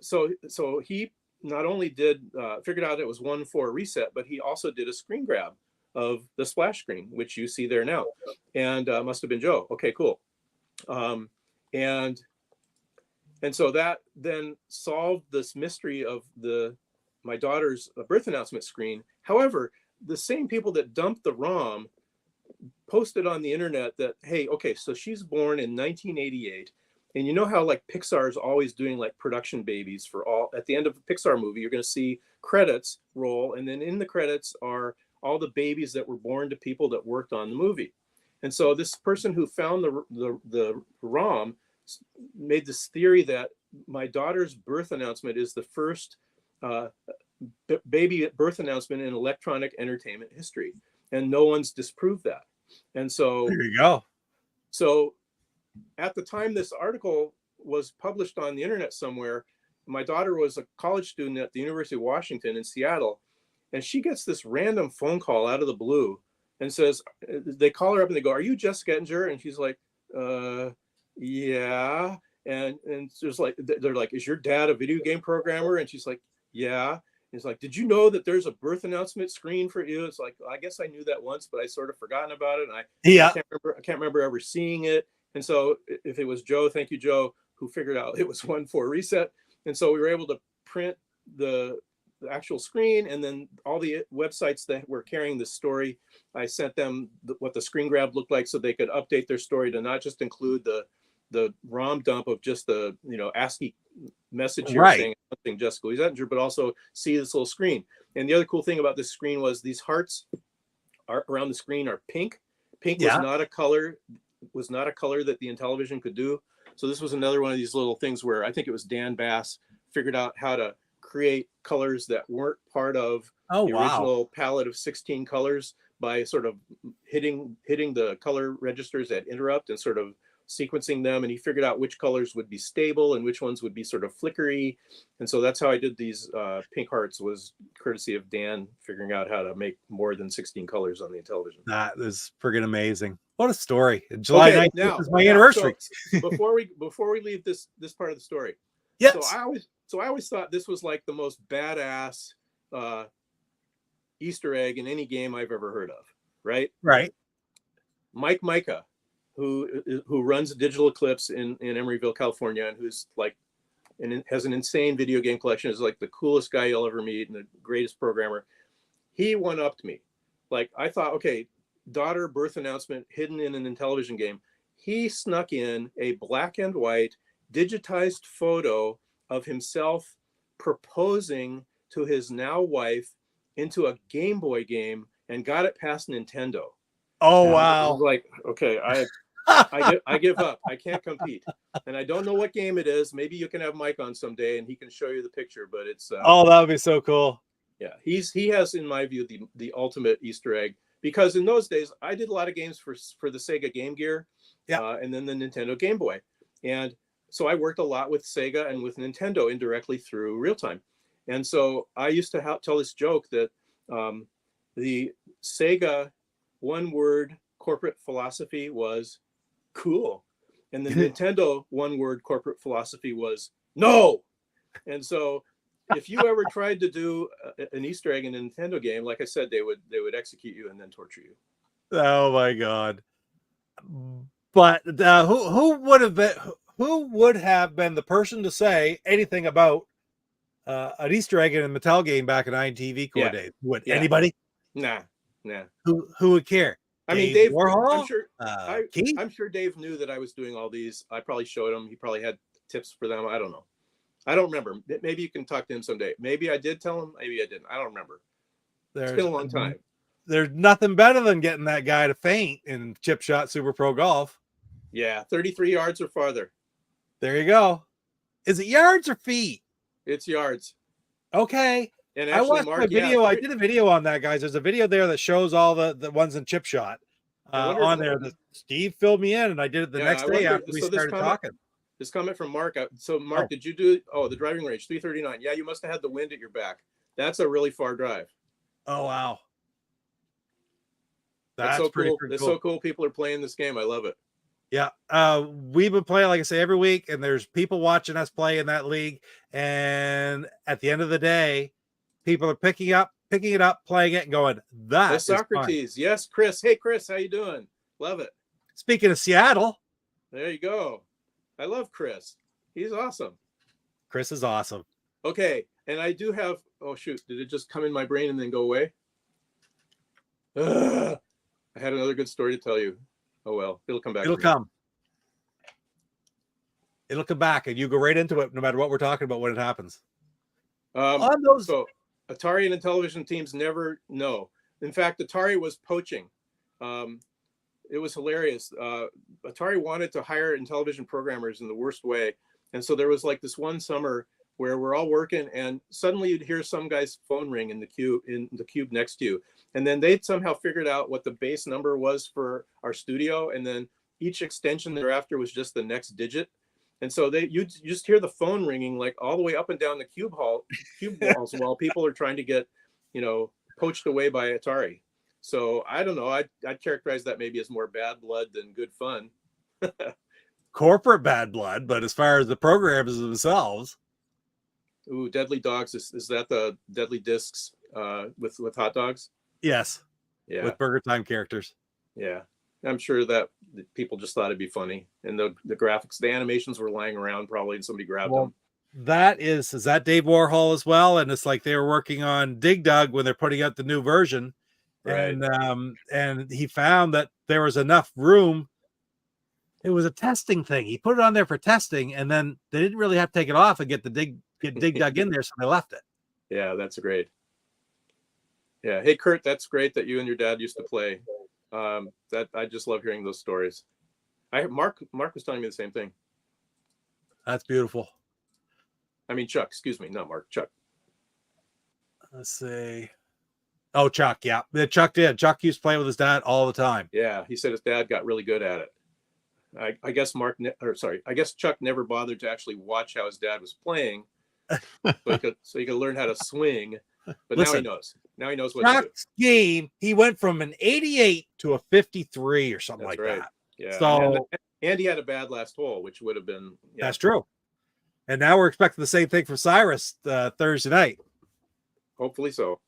so he not only figured out it was 1-4 reset, but he also did a screen grab of the splash screen, which you see there now. And must have been Joe. Okay, cool. And so that then solved this mystery of my daughter's birth announcement screen. However, the same people that dumped the ROM posted on the internet that, hey, okay, so she's born in 1988, and you know how like Pixar is always doing like production babies for all, at the end of a Pixar movie, you're going to see credits roll, and then in the credits are all the babies that were born to people that worked on the movie. And so this person who found the ROM made this theory that my daughter's birth announcement is the first baby birth announcement in electronic entertainment history. And no one's disproved that. And so there you go. So at the time this article was published on the internet somewhere, my daughter was a college student at the University of Washington in Seattle, and she gets this random phone call out of the blue and says, they call her up and they go, "Are you Jessica Ettinger?" And she's like, yeah. And there's like, they're like, "Is your dad a video game programmer?" And she's like, "Yeah." It's like, "Did you know that there's a birth announcement screen for you?" It's like, I guess I knew that once, but I sort of forgotten about it. And I can't remember ever seeing it. And so if it was Joe, thank you, Joe, who figured out it was 1-4 reset. And so we were able to print the actual screen, and then all the websites that were carrying the story, I sent them what the screen grab looked like so they could update their story to not just include the ROM dump of just the, ASCII message here saying something Jessica Louise Ettinger, but also see this little screen. And the other cool thing about this screen was these hearts around the screen are pink. Pink was not a color that the Intellivision could do. So this was another one of these little things where I think it was Dan Bass figured out how to create colors that weren't part of the original palette of 16 colors by sort of hitting the color registers at interrupt and sort of sequencing them, and he figured out which colors would be stable and which ones would be sort of flickery. And so that's how I did these pink hearts, was courtesy of Dan figuring out how to make more than 16 colors on the Intellivision. That is friggin' amazing. What a story. July 19th is my anniversary. So before we leave this part of the story. Yes. So I always thought this was like the most badass Easter egg in any game I've ever heard of. Right. Mike Micah, who runs Digital Eclipse in Emeryville, California, and who's like, and has an insane video game collection, is like the coolest guy you'll ever meet and the greatest programmer. He one-upped me. Like, I thought, okay, daughter birth announcement hidden in an Intellivision game. He snuck in a black and white digitized photo of himself proposing to his now wife into a Game Boy game and got it past Nintendo. Oh, and wow. I was like, okay, I give up. I can't compete, and I don't know what game it is. Maybe you can have Mike on someday, and he can show you the picture. But it's Oh, that would be so cool. yeah, he has, in my view, the ultimate Easter egg, because in those days I did a lot of games for the Sega Game Gear, and then the Nintendo Game Boy, and so I worked a lot with Sega and with Nintendo indirectly through real time, and so I used to tell this joke that the Sega one-word corporate philosophy was cool, and the Nintendo one-word corporate philosophy was no, and so if you ever tried to do an Easter egg in a Nintendo game, like I said, they would execute you and then torture you. Oh my God! But who would have been the person to say anything about an Easter egg in a Mattel game back in INTV Corp days? Would anybody? Nah. Who would care? I mean, Dave Warhol? I'm sure Dave knew that I was doing all these. I probably showed him. He probably had tips for them. I don't know. I don't remember. Maybe you can talk to him someday. Maybe I did tell him. Maybe I didn't. I don't remember. It's been a long time. There's nothing better than getting that guy to faint in Chip Shot Super Pro Golf. Yeah, 33 yards or farther. There you go. Is it yards or feet? It's yards. Okay. And I actually, watched a video. I did a video on that, guys. There's a video there that shows all the ones in Chip Shot on there. Steve filled me in, and I did it the next day after we started talking. This comment from Mark. So, Mark, did you do the driving range 339? Yeah, you must have had the wind at your back. That's a really far drive. Oh wow, that's so cool. It's so cool. People are playing this game. I love it. Yeah, we've been playing, like I say, every week, and there's people watching us play in that league. And at the end of the day, people are picking it up, playing it, and going, "That's Socrates." Fun. Yes, Chris. Hey, Chris, how you doing? Love it. Speaking of Seattle, there you go. I love Chris. He's awesome. Chris is awesome. Okay, and I do have. Oh shoot! Did it just come in my brain and then go away? I had another good story to tell you. Oh well, it'll come back. It'll come back, and you go right into it, no matter what we're talking about when it happens. So Atari and Intellivision teams never know. In fact, Atari was poaching. It was hilarious. Atari wanted to hire Intellivision programmers in the worst way, and so there was like this one summer where we're all working, and suddenly you'd hear some guy's phone ring in the cube next to you, and then they'd somehow figured out what the base number was for our studio, and then each extension thereafter was just the next digit, and so you just hear the phone ringing like all the way up and down the cube walls while people are trying to get poached away by Atari. So I don't know. I'd characterize that maybe as more bad blood than good fun. Corporate bad blood, but as far as the programs themselves. Ooh, Deadly Dogs. Is that the Deadly Discs with hot dogs? Yes. Yeah. With Burger Time characters. Yeah. I'm sure that people just thought it'd be funny. And the graphics, the animations were lying around probably, and somebody grabbed them. Is that Dave Warhol as well? And it's like they were working on Dig Dug when they're putting out the new version. Right. And he found that there was enough room. It was a testing thing. He put it on there for testing, and then they didn't really have to take it off and get Dig Dug in there, so they left it. Yeah, that's great. Yeah. Hey, Kurt, that's great that you and your dad used to play. That I just love hearing those stories. Mark was telling me the same thing. That's beautiful. I mean, Chuck, excuse me, not Mark, Chuck. Let's see. Oh, Chuck, yeah. Chuck did. Chuck used to play with his dad all the time. Yeah, he said his dad got really good at it. I guess I guess Chuck never bothered to actually watch how his dad was playing, so he could learn how to swing. But now he knows. Now he knows what Chuck's to do. Game, he went from an 88 to a 53 or something. That's like right. That. Yeah. So and he had a bad last hole, which would have been. Yeah. That's true. And now we're expecting the same thing from Cyrus Thursday night. Hopefully so.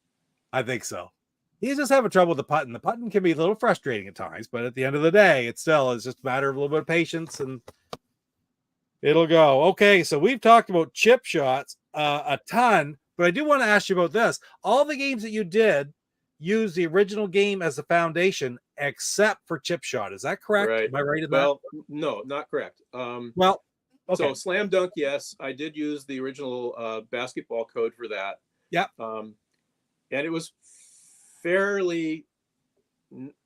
I think so. He's just having trouble with the putting. The putting can be a little frustrating at times, but at the end of the day, it's just a matter of a little bit of patience, and it'll go. Okay, so we've talked about chip shots a ton, but I do want to ask you about this. All the games that you did use the original game as a foundation, except for chip shot. Is that correct? Right. Am I right in that? Well, no, not correct. Okay. So Slam Dunk, yes, I did use the original basketball code for that. Yeah. And it was fairly,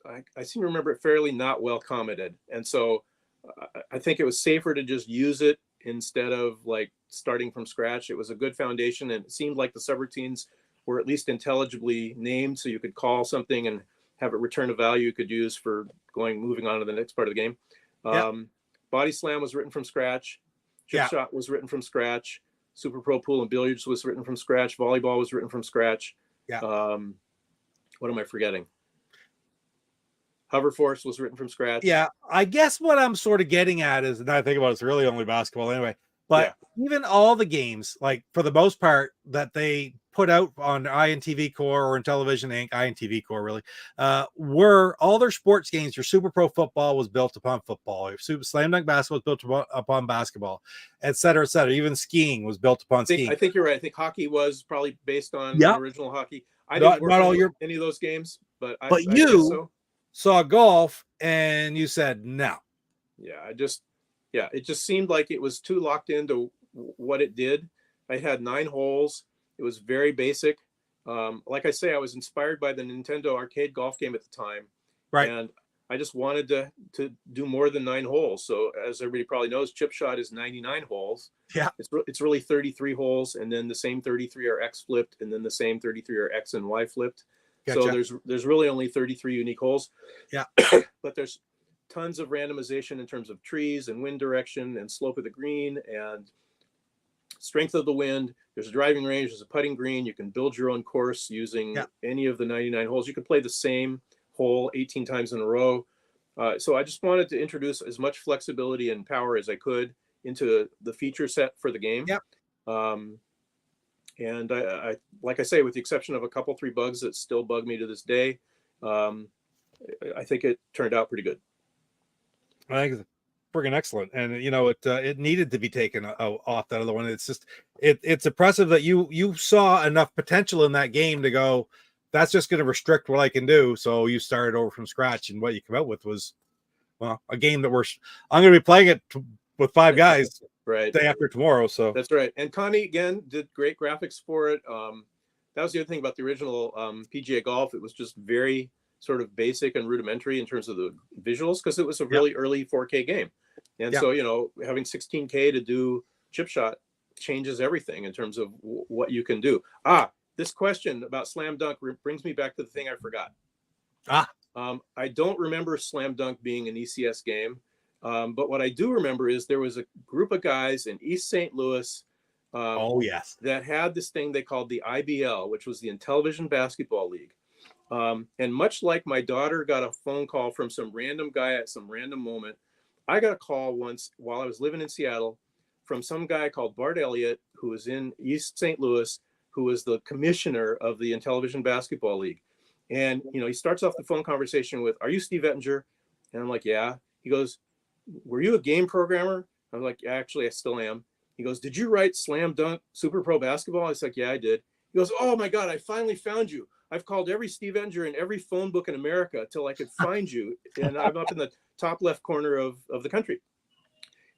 I seem to remember it fairly not well commented. And so I think it was safer to just use it instead of like starting from scratch. It was a good foundation, and it seemed like the subroutines were at least intelligibly named, so you could call something and have it return a value you could use for moving on to the next part of the game. Body Slam was written from scratch. Chip Shot was written from scratch. Super Pro Pool and Billiards was written from scratch. Volleyball was written from scratch. What am I forgetting? Hover Force was written from scratch. Yeah, I guess what I'm sort of getting at is, and I think about it's really only basketball anyway, but even all the games, like for the most part, that they put out on INTV Corp or Intellivision Inc., INTV Corp really, were all their sports games. Your Super Pro Football was built upon football. Your Super Slam Dunk Basketball was built upon basketball, et cetera, et cetera. Even skiing was built upon skiing. I think you're right. I think hockey was probably based on the original hockey. I didn't work on any of those games, but I guess so. Saw golf and you said no. It just seemed like it was too locked into what it did. I had 9 holes. It was very basic. Like I say, I was inspired by the Nintendo arcade golf game at the time, right? And I just wanted to do more than 9 holes. So as everybody probably knows, Chip Shot is 99 holes. Yeah, it's really 33 holes, and then the same 33 are X flipped, and then the same 33 are X and Y flipped. Gotcha. So there's really only 33 unique holes. Yeah. But there's tons of randomization in terms of trees and wind direction and slope of the green and strength of the wind. There's a driving range, there's a putting green. You can build your own course using any of the 99 holes. You can play the same hole 18 times in a row. So I just wanted to introduce as much flexibility and power as I could into the feature set for the game. And I, like I say, with the exception of a couple, 3 bugs that still bug me to this day, I think it turned out pretty good. I think it's friggin' excellent, and it needed to be taken off that other one. It's just it's impressive that you saw enough potential in that game to go, that's just going to restrict what I can do. So you started over from scratch, and what you come out with was, well, a game that I'm going to be playing it with 5 guys. Right. Day after tomorrow. So that's right. And Connie again did great graphics for it. That was the other thing about the original PGA Golf. It was just very sort of basic and rudimentary in terms of the visuals, because it was a really early 4K game. And so, having 16K to do Chip Shot changes everything in terms of what you can do. This question about Slam Dunk brings me back to the thing I forgot. I don't remember Slam Dunk being an ECS game. But what I do remember is there was a group of guys in East St. Louis that had this thing they called the IBL, which was the Intellivision Basketball League. And much like my daughter got a phone call from some random guy at some random moment, I got a call once while I was living in Seattle from some guy called Bart Elliott, who was in East St. Louis, who was the commissioner of the Intellivision Basketball League. And, he starts off the phone conversation with, "Are you Steve Ettinger?" And I'm like, "Yeah." He goes, "Were you a game programmer?" I'm like, "Actually, I still am." He goes, "Did you write Slam Dunk Super Pro Basketball?" I was like, "Yeah, I did." He goes, "Oh my God, I finally found you. I've called every Steve Ettinger in every phone book in America till I could find you. And I'm up in the top left corner of the country."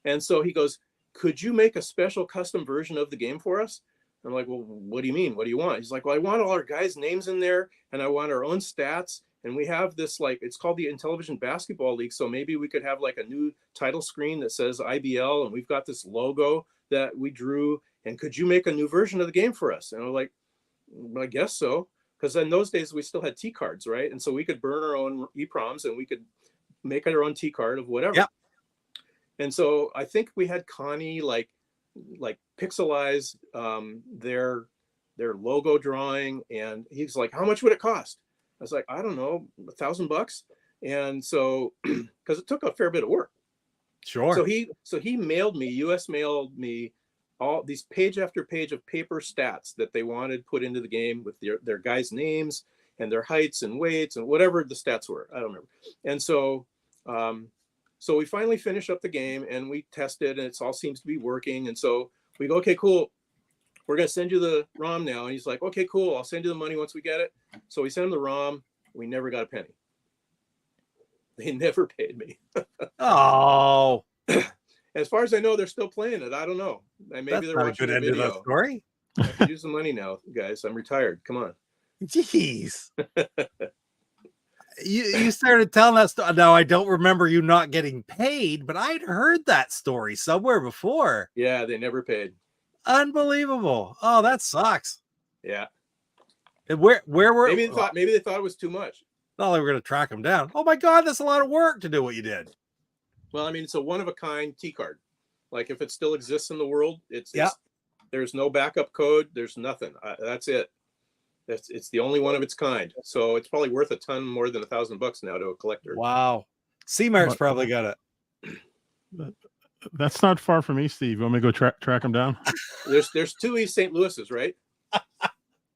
And so he goes, "Could you make a special custom version of the game for us?" I'm like, "Well, what do you mean? What do you want?" He's like, "Well, I want all our guys' names in there, and I want our own stats. And we have this, it's called the Intellivision Basketball League. So maybe we could have like a new title screen that says IBL. And we've got this logo that we drew. And could you make a new version of the game for us?" And I was like, "Well, I guess so." Because in those days we still had T cards, right? And so we could burn our own EPROMs and we could make our own T card of whatever. Yeah. And so I think we had Connie like pixelize their logo drawing. And he's like, "How much would it cost?" I was like, "I don't know, $1,000." And so, because it took a fair bit of work. Sure. So he US mailed me all these page after page of paper stats that they wanted put into the game with their guys' names and their heights and weights and whatever the stats were. I don't remember. And so, so we finally finish up the game and we test it and it all seems to be working. And so we go, "Okay, cool. We're going to send you the ROM now." And he's like, "Okay, cool. I'll send you the money once we get it." So we sent him the ROM. We never got a penny. They never paid me. Oh. As far as I know, they're still playing it. I don't know. Maybe they're watching the video. That story. I could use the money now, guys. I'm retired. Come on. Jeez. You started telling that story. Now I don't remember you not getting paid, but I'd heard that story somewhere before. Yeah, they never paid. Unbelievable. Oh, that sucks. Yeah. And where were Maybe they thought it was too much. not like we're gonna track them down. Oh my god, that's a lot of work to do what you did. Well, I mean, it's a one of a kind T card. Like if it still exists in the world, there's no backup code. There's nothing. That's it. It's the only one of its kind. So it's probably worth a ton more than $1,000 now to a collector. Wow. C-Mart's probably got it. That's not far from me, Steve. You want me to go track him down? There's 2 East St. Louis's, right?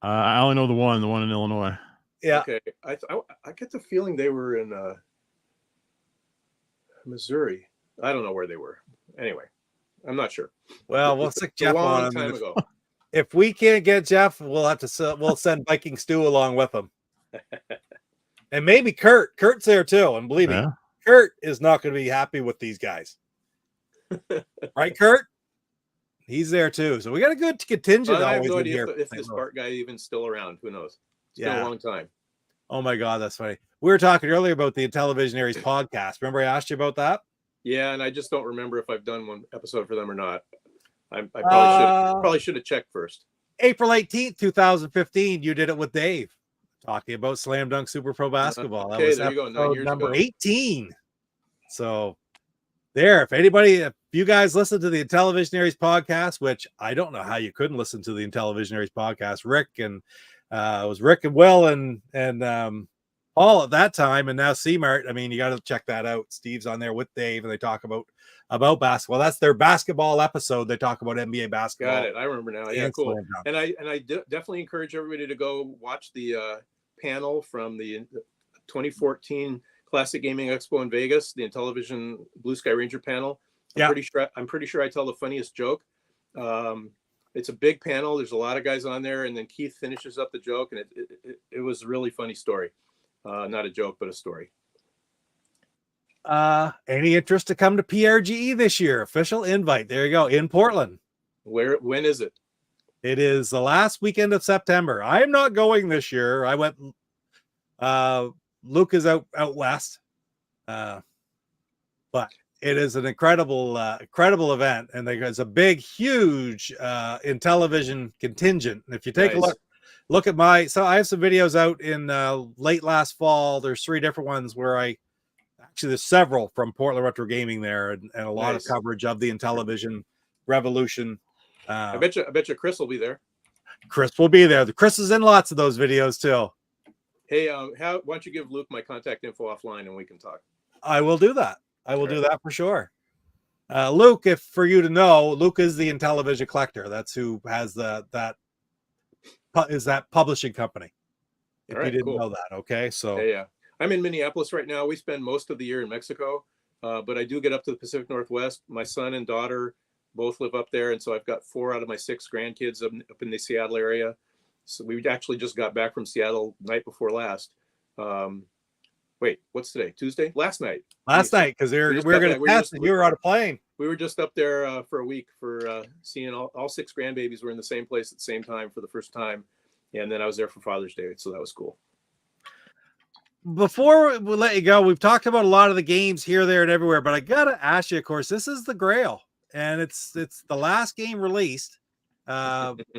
I only know the one in Illinois. Yeah. Okay. I get the feeling they were in Missouri. I don't know where they were. Anyway, I'm not sure. Well, we'll stick Jeff a long on time ago. If we can't get Jeff, we'll send Viking Stew along with him. And maybe Kurt. Kurt's there too. And believe me, Kurt is not going to be happy with these guys. Right, Kurt? He's there too. So we got a good contingent. I have always no in idea here. if this Bart guy even still around. Who knows? It's been a long time. Oh my God, that's funny. We were talking earlier about the Intellivisionaries podcast. Remember I asked you about that? Yeah, and I just don't remember if I've done one episode for them or not. I probably should have checked first. April 18th, 2015, you did it with Dave, talking about Slam Dunk Super Pro Basketball. That was there you go, 9 years number ago. 18. So there, if you guys listen to the Intellivisionaries podcast, which I don't know how you couldn't listen to the Intellivisionaries podcast, Rick and it was Rick and Will and Paul at that time, and now C-Mart. I mean, you got to check that out. Steve's on there with Dave, and they talk about basketball. That's their basketball episode. They talk about NBA basketball. Got it. I remember now. Yeah, cool. And I definitely encourage everybody to go watch the panel from the 2014 Classic Gaming Expo in Vegas, the Intellivision Blue Sky Ranger panel. I'm pretty sure I tell the funniest joke. It's a big panel. There's a lot of guys on there, and then Keith finishes up the joke, and it was a really funny story. Not a joke, but a story. Any interest to come to PRGE this year? Official invite. There you go, in Portland. When is it? It is the last weekend of September. I am not going this year. I went. Luke is out west, but it is an incredible event, and there's a big, huge Intellivision contingent. And if you take a look at I have some videos out in late last fall. There's 3 different ones where there's several from Portland Retro Gaming there, and a lot of coverage of the Intellivision revolution. I bet you Chris will be there. Chris will be there. Chris is in lots of those videos too. Hey, why don't you give Luke my contact info offline and we can talk? I will do that. I will do that for sure. Luke, if for you to know, Luke is the Intellivision collector. That's who has that publishing company. If you didn't know that, okay? So yeah. I'm in Minneapolis right now. We spend most of the year in Mexico, but I do get up to the Pacific Northwest. My son and daughter both live up there, and so I've got 4 out of my 6 grandkids up in the Seattle area. So we actually just got back from Seattle night before last. Wait, what's today? Tuesday? Last night, because we were going to test and you were on a plane. We were just up there for a week for seeing all 6 grandbabies were in the same place at the same time for the first time. And then I was there for Father's Day. So that was cool. Before we let you go, we've talked about a lot of the games here, there, and everywhere, but I got to ask you, of course, this is the Grail, and it's the last game released,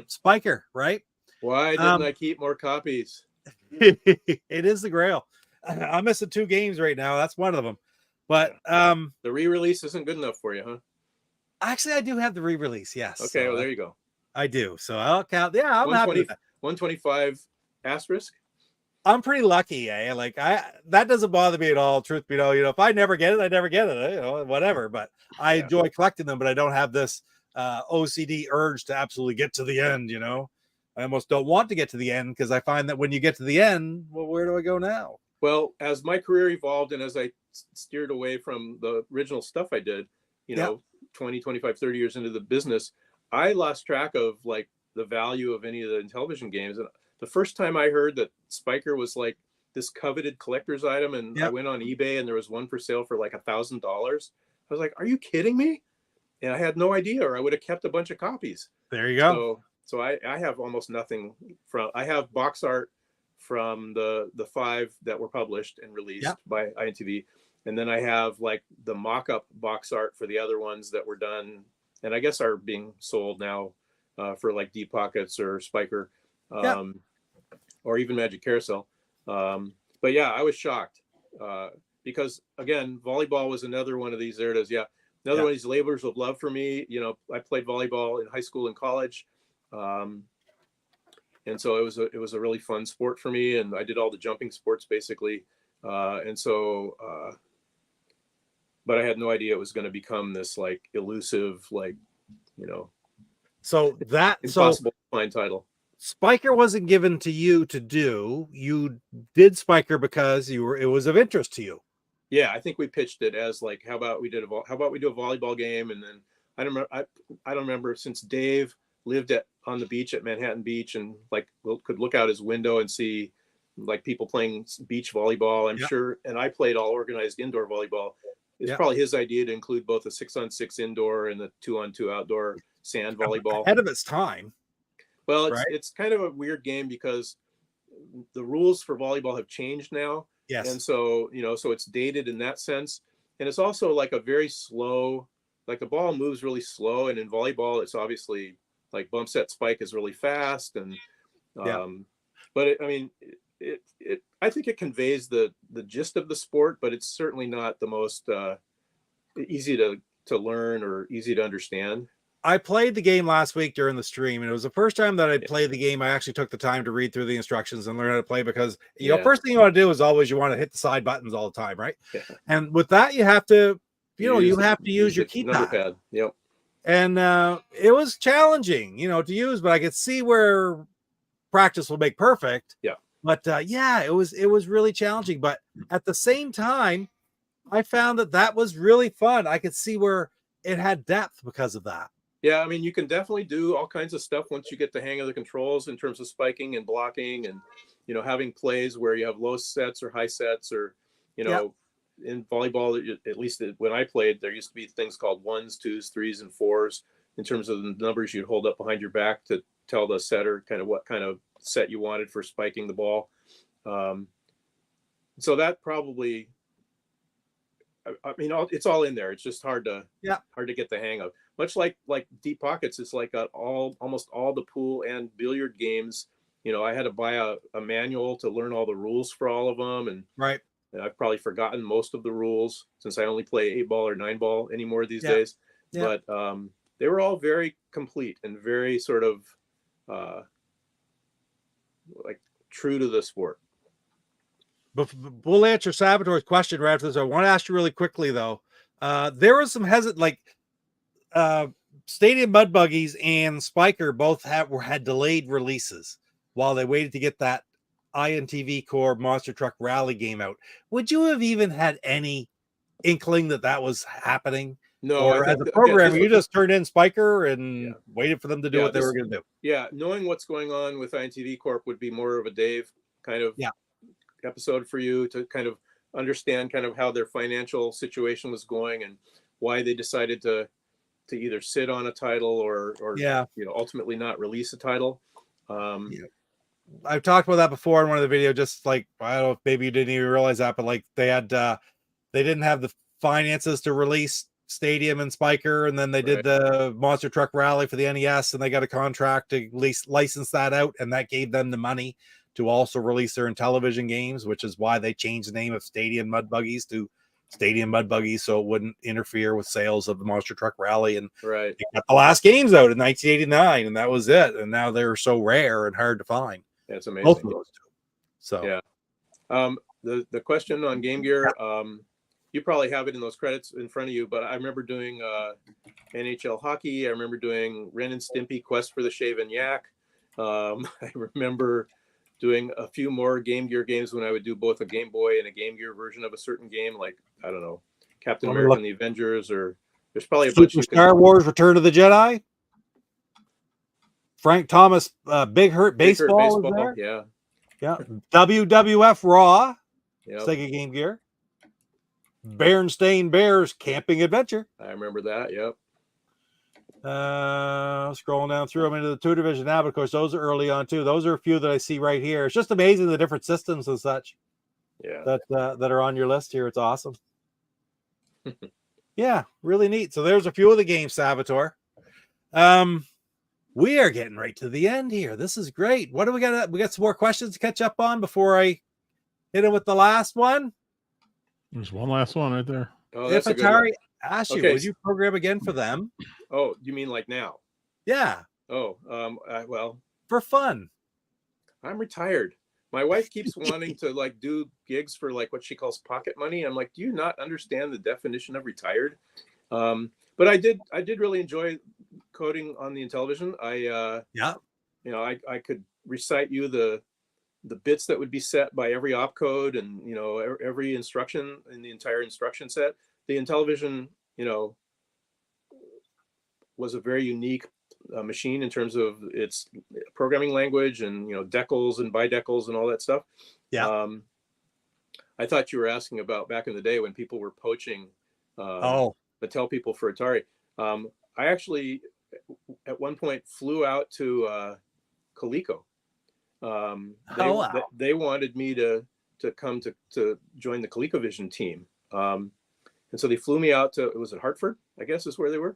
Spiker, right? Why didn't I keep more copies? It is the Grail. I'm missing 2 games right now. That's one of them. But the re-release isn't good enough for you, huh? Actually, I do have the re-release. Yes. Okay. Well, there you go. I do. So I'll count. Yeah, I'm happy with that. 125 asterisk. I'm pretty lucky, Like that doesn't bother me at all. Truth be known, if I never get it, I never get it. Whatever. But I enjoy collecting them. But I don't have this OCD urge to absolutely get to the end. I almost don't want to get to the end because I find that when you get to the end, well, where do I go now? Well, as my career evolved and as I steered away from the original stuff I did, 20, 25, 30 years into the business, I lost track of like the value of any of the Intellivision games. And the first time I heard that Spiker was like this coveted collector's item, and I went on eBay and there was one for sale for like $1,000. I was like, are you kidding me? And I had no idea, or I would have kept a bunch of copies. There you go. So I have almost nothing I have box art from the 5 that were published and released Yeah. by INTV. And then I have like the mock-up box art for the other ones that were done and I guess are being sold now for like Deep Pockets or Spiker or even Magic Carousel. But yeah, I was shocked because again, volleyball was another one of these. There it is. Yeah. Another one of these labors of love for me. You know, I played volleyball in high school and college. And so it was a really fun sport for me. And I did all the jumping sports basically. And so, but I had no idea it was going to become this like elusive, like, you know, So that impossible to find title. Spiker wasn't given to you to do. You did Spiker because it was of interest to you. Yeah, I think we pitched it as like, how about we do a volleyball game? And then I don't remember since Dave lived on the beach at Manhattan Beach and like could look out his window and see like people playing beach volleyball. I'm sure, and I played all organized indoor volleyball. It's probably his idea to include both a 6-on-6 indoor and the 2-on-2 outdoor sand volleyball. Ahead of its time. Well, it's kind of a weird game because the rules for volleyball have changed now. Yes. And so, you know, so it's dated in that sense. And it's also like a very slow, like the ball moves really slow. And in volleyball, it's obviously like bump set spike is really fast. And, but I think it conveys the gist of the sport, but it's certainly not the most easy to learn or easy to understand. I played the game last week during the stream, and it was the first time that I played the game. I actually took the time to read through the instructions and learn how to play because, you know, first thing you want to do is always you want to hit the side buttons all the time, right? Yeah. And with that, you have to, you have to use your keypad. Yep. And it was challenging, to use, but I could see where practice will make perfect. Yeah. But it was really challenging. But at the same time, I found that was really fun. I could see where it had depth because of that. Yeah, I mean, you can definitely do all kinds of stuff once you get the hang of the controls in terms of spiking and blocking and, having plays where you have low sets or high sets or, in volleyball, at least when I played, there used to be things called 1s, 2s, 3s, and 4s in terms of the numbers you'd hold up behind your back to tell the setter kind of what kind of set you wanted for spiking the ball. So that probably, I mean, it's all in there. It's just hard to get the hang of. Much like Deep Pockets, it's like almost all the pool and billiard games. I had to buy a manual to learn all the rules for all of them, and I've probably forgotten most of the rules since I only play 8-ball or 9-ball anymore these days. Yeah. But they were all very complete and very sort of like true to the sport. But we'll answer Salvatore's question right after this. I want to ask you really quickly though. There was some Stadium Mud Buggies and Spiker both had delayed releases while they waited to get that INTV Corp Monster Truck Rally game out. Would you have even had any inkling that was happening? No, or as a programmer, you just turned in Spiker and waited for them to do what they were going to do. Yeah, knowing what's going on with INTV Corp would be more of a Dave kind of episode for you to kind of understand kind of how their financial situation was going and why they decided to either sit on a title or ultimately not release a title. I've talked about that before in one of the videos, just like, I don't know if maybe you didn't even realize that, but like they didn't have the finances to release Stadium and Spiker, and then they did the Monster Truck Rally for the NES, and they got a contract to license that out, and that gave them the money to also release their Intellivision games, which is why they changed the name of Stadium Mud Buggies to Stadium Mud Buggies, so it wouldn't interfere with sales of the Monster Truck Rally. And they got the last games out in 1989, and that was it. And now they're so rare and hard to find. That's amazing. Both of those two. So the question on Game Gear, you probably have it in those credits in front of you, but I remember doing NHL hockey. I remember doing Ren and Stimpy Quest for the Shaven Yak. I remember doing a few more Game Gear games when I would do both a Game Boy and a Game Gear version of a certain game, like, I don't know, Captain America and the Avengers, or there's probably a bunch. Star Wars Return of the Jedi. Frank Thomas, Big Hurt Baseball. Is there? Yeah. WWF Raw. Sega Game Gear. Berenstain Bears Camping Adventure. I remember that. Yep. Scrolling down through them into the 2 division now, but of course those are early on too. Those are a few that I see right here. It's just amazing the different systems and such that are on your list here. It's awesome. Yeah, really neat. So there's a few of the games, Saboteur. We are getting right to the end here. This is great. What do we got? We got some more questions to catch up on before I hit it with the last one. There's one last one right there. Oh, If that's a good one. Atari asks you, Okay. would you program again for them? Oh, you mean like now? Yeah, Oh, well, for fun. I'm retired. My wife keeps wanting to like do gigs for like what she calls pocket money. I'm like, do you not understand the definition of retired? But I did really enjoy coding on the Intellivision. I could recite you the bits that would be set by every opcode and every instruction in the entire instruction set. The Intellivision, was a very unique machine in terms of its programming language and decals and bidecals and all that stuff. Yeah. I thought you were asking about back in the day when people were poaching Mattel people for Atari. I actually at one point flew out to Coleco. They wanted me to come to join the ColecoVision team. And so they flew me out to, it was at Hartford, I guess is where they were.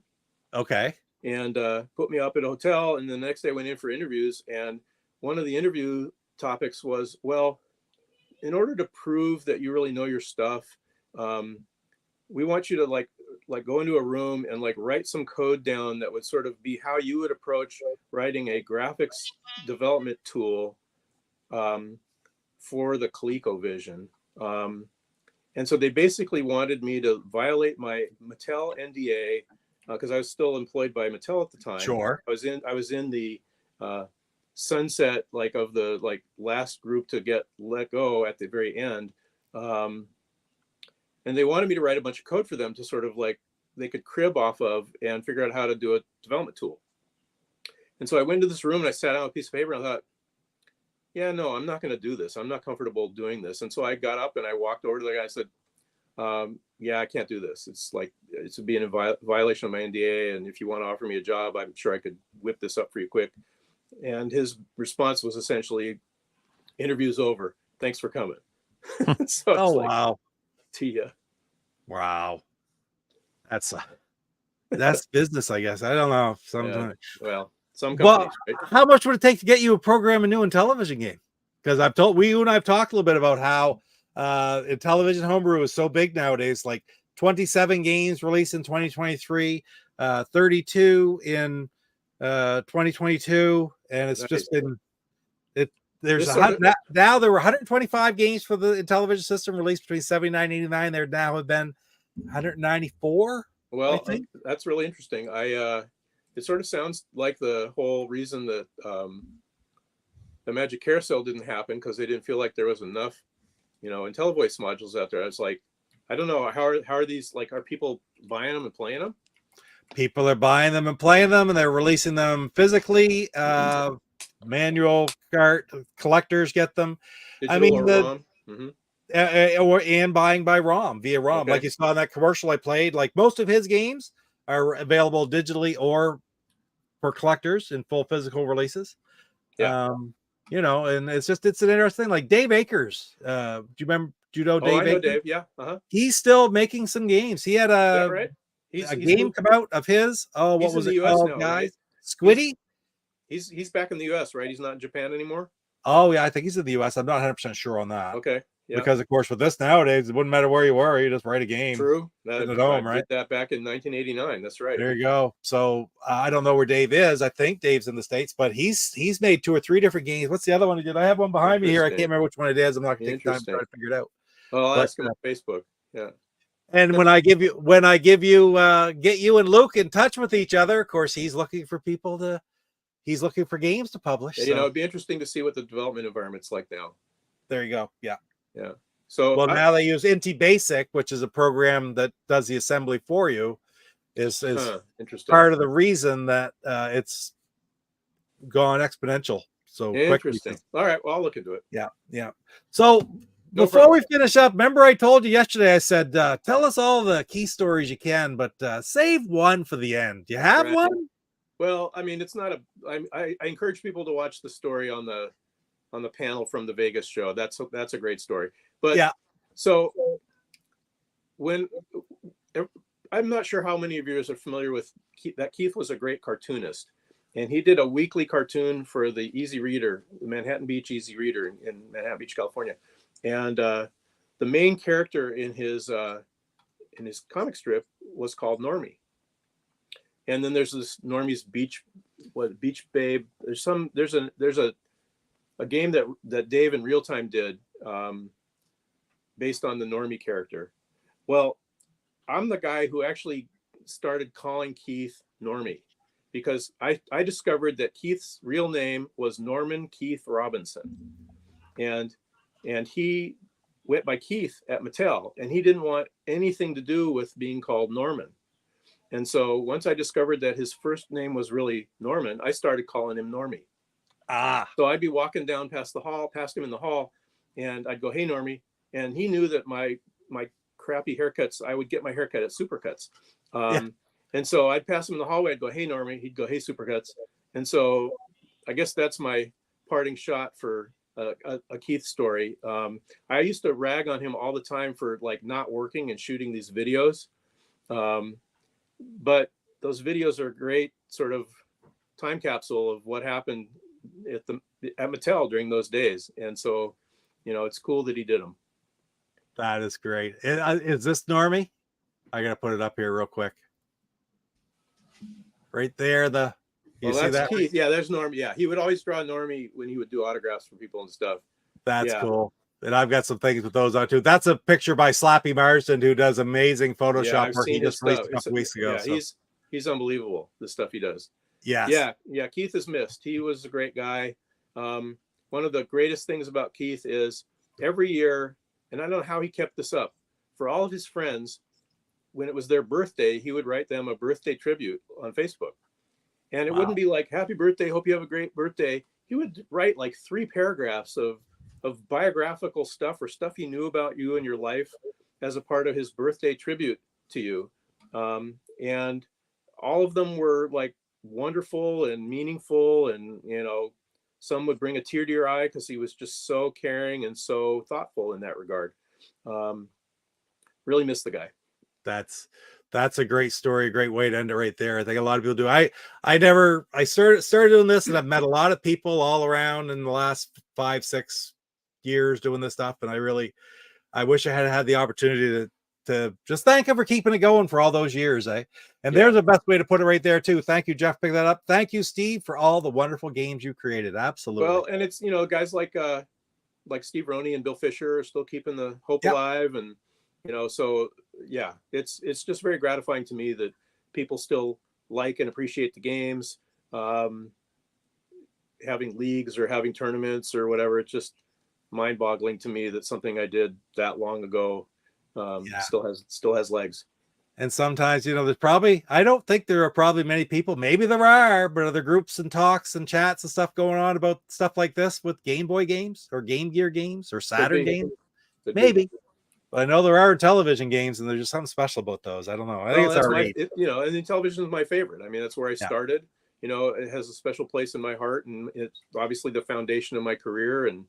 Okay. And put me up at a hotel. And the next day I went in for interviews. And one of the interview topics was, well, in order to prove that you really know your stuff, we want you to like go into a room and like write some code down that would sort of be how you would approach writing a graphics development tool for the ColecoVision. And so they basically wanted me to violate my Mattel NDA because I was still employed by Mattel at the time. Sure. I was in the sunset of the last group to get let go at the very end. And they wanted me to write a bunch of code for them to sort of they could crib off of and figure out how to do a development tool. And so I went into this room and I sat down with a piece of paper and I thought, yeah, no, I'm not going to do this. I'm not comfortable doing this. And so I got up and I walked over to the guy and said, yeah, I can't do this. It's would be in a violation of my NDA. And if you want to offer me a job, I'm sure I could whip this up for you quick. And his response was essentially, interview's over. Thanks for coming. So wow. To you. Wow. That's business, I guess. I don't know. Sometimes. Yeah, well, some companies, right? How much would it take to get you a program a new Intellivision game? Because you and I've talked a little bit about how Intellivision homebrew is so big nowadays, like 27 games released in 2023, 32 in 2022, and it's just been there's now there were 125 games for the Intellivision system released between 79 and 89. There now have been 194. Well, that's really interesting. It sort of sounds like the whole reason that the Magic Carousel didn't happen because they didn't feel like there was enough, IntelliVoice modules out there. I was like, I don't know, how are these, are people buying them and playing them? People are buying them and playing them, and they're releasing them physically. Manual cart collectors get them. Digital ROM. And buying by ROM via ROM, Okay. like you saw in that commercial I played. Like most of his games are available digitally or for collectors in full physical releases. Yeah. And it's an interesting. Like Dave Akers, do you know Dave? I know Akers? Dave. Yeah. Uh-huh. He's still making some games. He had Right? a game come out of his. Oh, what was it called, guys? Right? Squiddy. He's back in the U.S., right? He's not in Japan anymore. Oh yeah, I think he's in the U.S. I'm not 100% sure on that. Okay. Yeah. Because of course, with this nowadays, it wouldn't matter where you were, you just write a game. True. In the dome, right? Did that back in 1989. That's right. There you go. So I don't know where Dave is. I think Dave's in the States, but he's made 2 or 3 different games. What's the other one he did? I have one behind me here. I can't remember which one it is. I'm not going to take time to try to figure it out. Well, I'll ask him on Facebook. Yeah. And when I get you and Luke in touch with each other, of course, he's looking for games to publish. Yeah, it'd be interesting to see what the development environment's like now. There you go. Yeah. Yeah. So now they use INTV Basic, which is a program that does the assembly for you. Is interesting. Part of the reason that it's gone exponential. So interesting. Quickly. All right. Well, I'll look into it. Yeah. Yeah. So before we finish up, remember I told you yesterday, I said, tell us all the key stories you can, but save one for the end. Do you have one? Well, I mean, it's not a. I encourage people to watch the story on the panel from the Vegas show. That's a great story. But Yeah. So when I'm not sure how many of you are familiar with Keith, that Keith was a great cartoonist, and he did a weekly cartoon for the Easy Reader, the Manhattan Beach Easy Reader in Manhattan Beach, California, and the main character in his comic strip was called Normie. And then there's this Normie's Beach Babe. There's a game that Dave in real time did based on the Normie character. Well, I'm the guy who actually started calling Keith Normie because I discovered that Keith's real name was Norman Keith Robinson, and he went by Keith at Mattel, and he didn't want anything to do with being called Norman. And so once I discovered that his first name was really Norman, I started calling him Normie. So I'd be walking down past him in the hall, and I'd go, "Hey, Normie," and he knew that my crappy haircuts, I would get my haircut at Supercuts. And so I'd pass him in the hallway. I'd go, "Hey, Normie." He'd go, "Hey, Supercuts." And so I guess that's my parting shot for a Keith story. I used to rag on him all the time for like not working and shooting these videos. But those videos are a great sort of time capsule of what happened at Mattel during those days. And so, it's cool that he did them. That is great. Is this Normie? I got to put it up here real quick. Right there. You see that? Keith. Yeah, there's Normie. Yeah, he would always draw Normie when he would do autographs for people and stuff. That's cool. And I've got some things with those on too. That's a picture by Slappy Marsden, who does amazing Photoshop work. He just released a couple weeks ago. Yeah, he's unbelievable, the stuff he does. Yes. Yeah. Keith is missed. He was a great guy. One of the greatest things about Keith is every year, and I don't know how he kept this up, for all of his friends, when it was their birthday, he would write them a birthday tribute on Facebook. And it wouldn't be like, "Happy birthday, hope you have a great birthday." He would write like 3 paragraphs of biographical stuff or stuff he knew about you and your life as a part of his birthday tribute to you. And all of them were like wonderful and meaningful. And, some would bring a tear to your eye because he was just so caring and so thoughtful in that regard. Really miss the guy. That's a great story, a great way to end it right there. I think a lot of people do. I started doing this, and I've met a lot of people all around in the last 5-6 years doing this stuff. And I wish I had the opportunity to just thank him for keeping it going for all those years. And there's the best way to put it right there too. Thank you, Jeff, pick that up. Thank you, Steve, for all the wonderful games you created. Absolutely. Well, and it's, guys like Steve Roney and Bill Fisher are still keeping the hope alive. And, so yeah, it's just very gratifying to me that people still like and appreciate the games, having leagues or having tournaments or whatever. It's just mind-boggling to me that something I did that long ago still has legs. And sometimes, there's I don't think there are probably many people, maybe there are, but other groups and talks and chats and stuff going on about stuff like this with Game Boy games or Game Gear games or Saturn games. Maybe. But I know there are television games, and there's just something special about those. I don't know. I think it's our age. And Intellivision is my favorite. I mean, that's where I started. It has a special place in my heart, and it's obviously the foundation of my career. And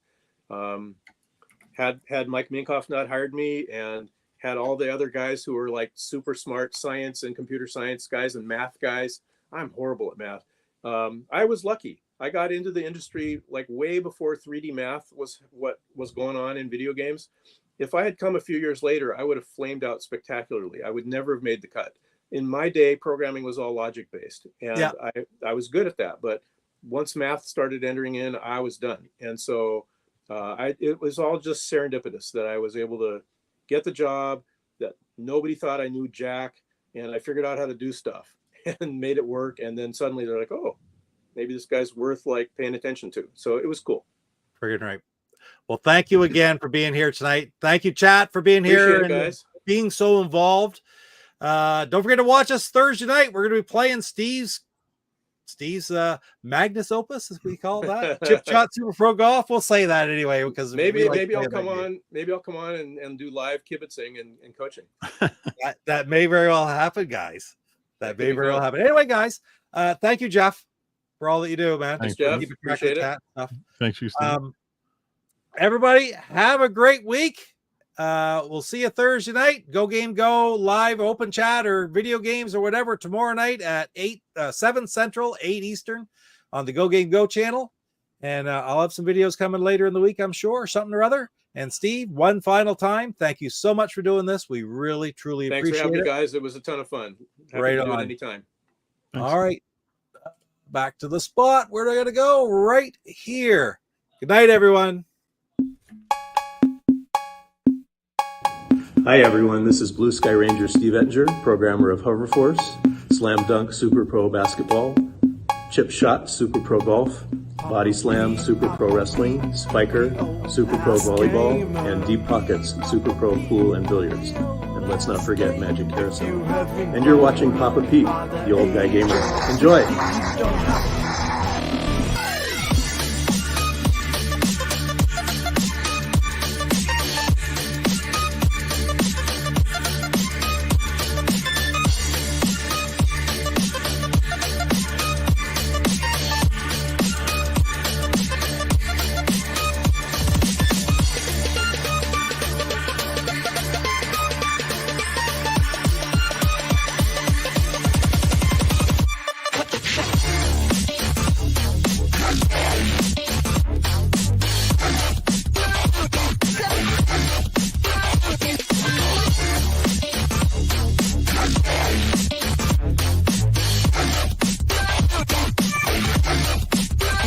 had Mike Minkoff not hired me, and had all the other guys who were like super smart science and computer science guys and math guys. I'm horrible at math. I was lucky. I got into the industry like way before 3D math was what was going on in video games. If I had come a few years later, I would have flamed out spectacularly. I would never have made the cut. In my day, programming was all logic based, and I was good at that. But once math started entering in, I was done. And so it was all just serendipitous that I was able to get the job, that nobody thought I knew jack, and I figured out how to do stuff and made it work. And then suddenly they're like, "Oh, maybe this guy's worth like paying attention to." So it was cool. Friggin' right. Well, thank you again for being here tonight. Thank you, chat, for being here and guys. Being so involved. Don't forget to watch us Thursday night. We're going to be playing Steve's magnus opus, as we call that, Chip Shot Super Pro Golf. We'll say that anyway, because maybe I'll come on. Maybe I'll come on and do live kibitzing and coaching. that may very well happen, guys. That may very well happen. Anyway, guys, Thank you, Jeff, for all that you do, man. Thanks, Jeff. Keep track of Appreciate it. that stuff. Thanks, you, Steve. Everybody, have a great week. We'll see you Thursday night. GoGameGo live open chat or video games or whatever tomorrow night at 7 Central, 8 Eastern on the GoGameGo channel. And I'll have some videos coming later in the week, I'm sure, something or other. And Steve, one final time, thank you so much for doing this. We really, truly Thanks for appreciate having it. me, guys. It was a ton of fun. Happy Right to do on. it anytime. Thanks. All right. Back to the spot. Where do I got to go? Right here. Good night, everyone. Hi everyone, this is Blue Sky Ranger Steve Ettinger, programmer of Hoverforce, Slam Dunk Super Pro Basketball, Chip Shot Super Pro Golf, Body Slam Super Pro Wrestling, Spiker Super Pro Volleyball, and Deep Pockets Super Pro Pool and Billiards. And let's not forget Magic Carousel. And you're watching Papa Pete, the old guy gamer. Enjoy!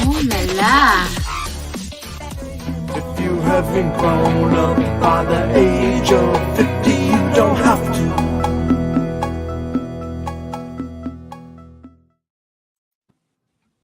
Ooh la la. If you haven't grown up by the age of 50,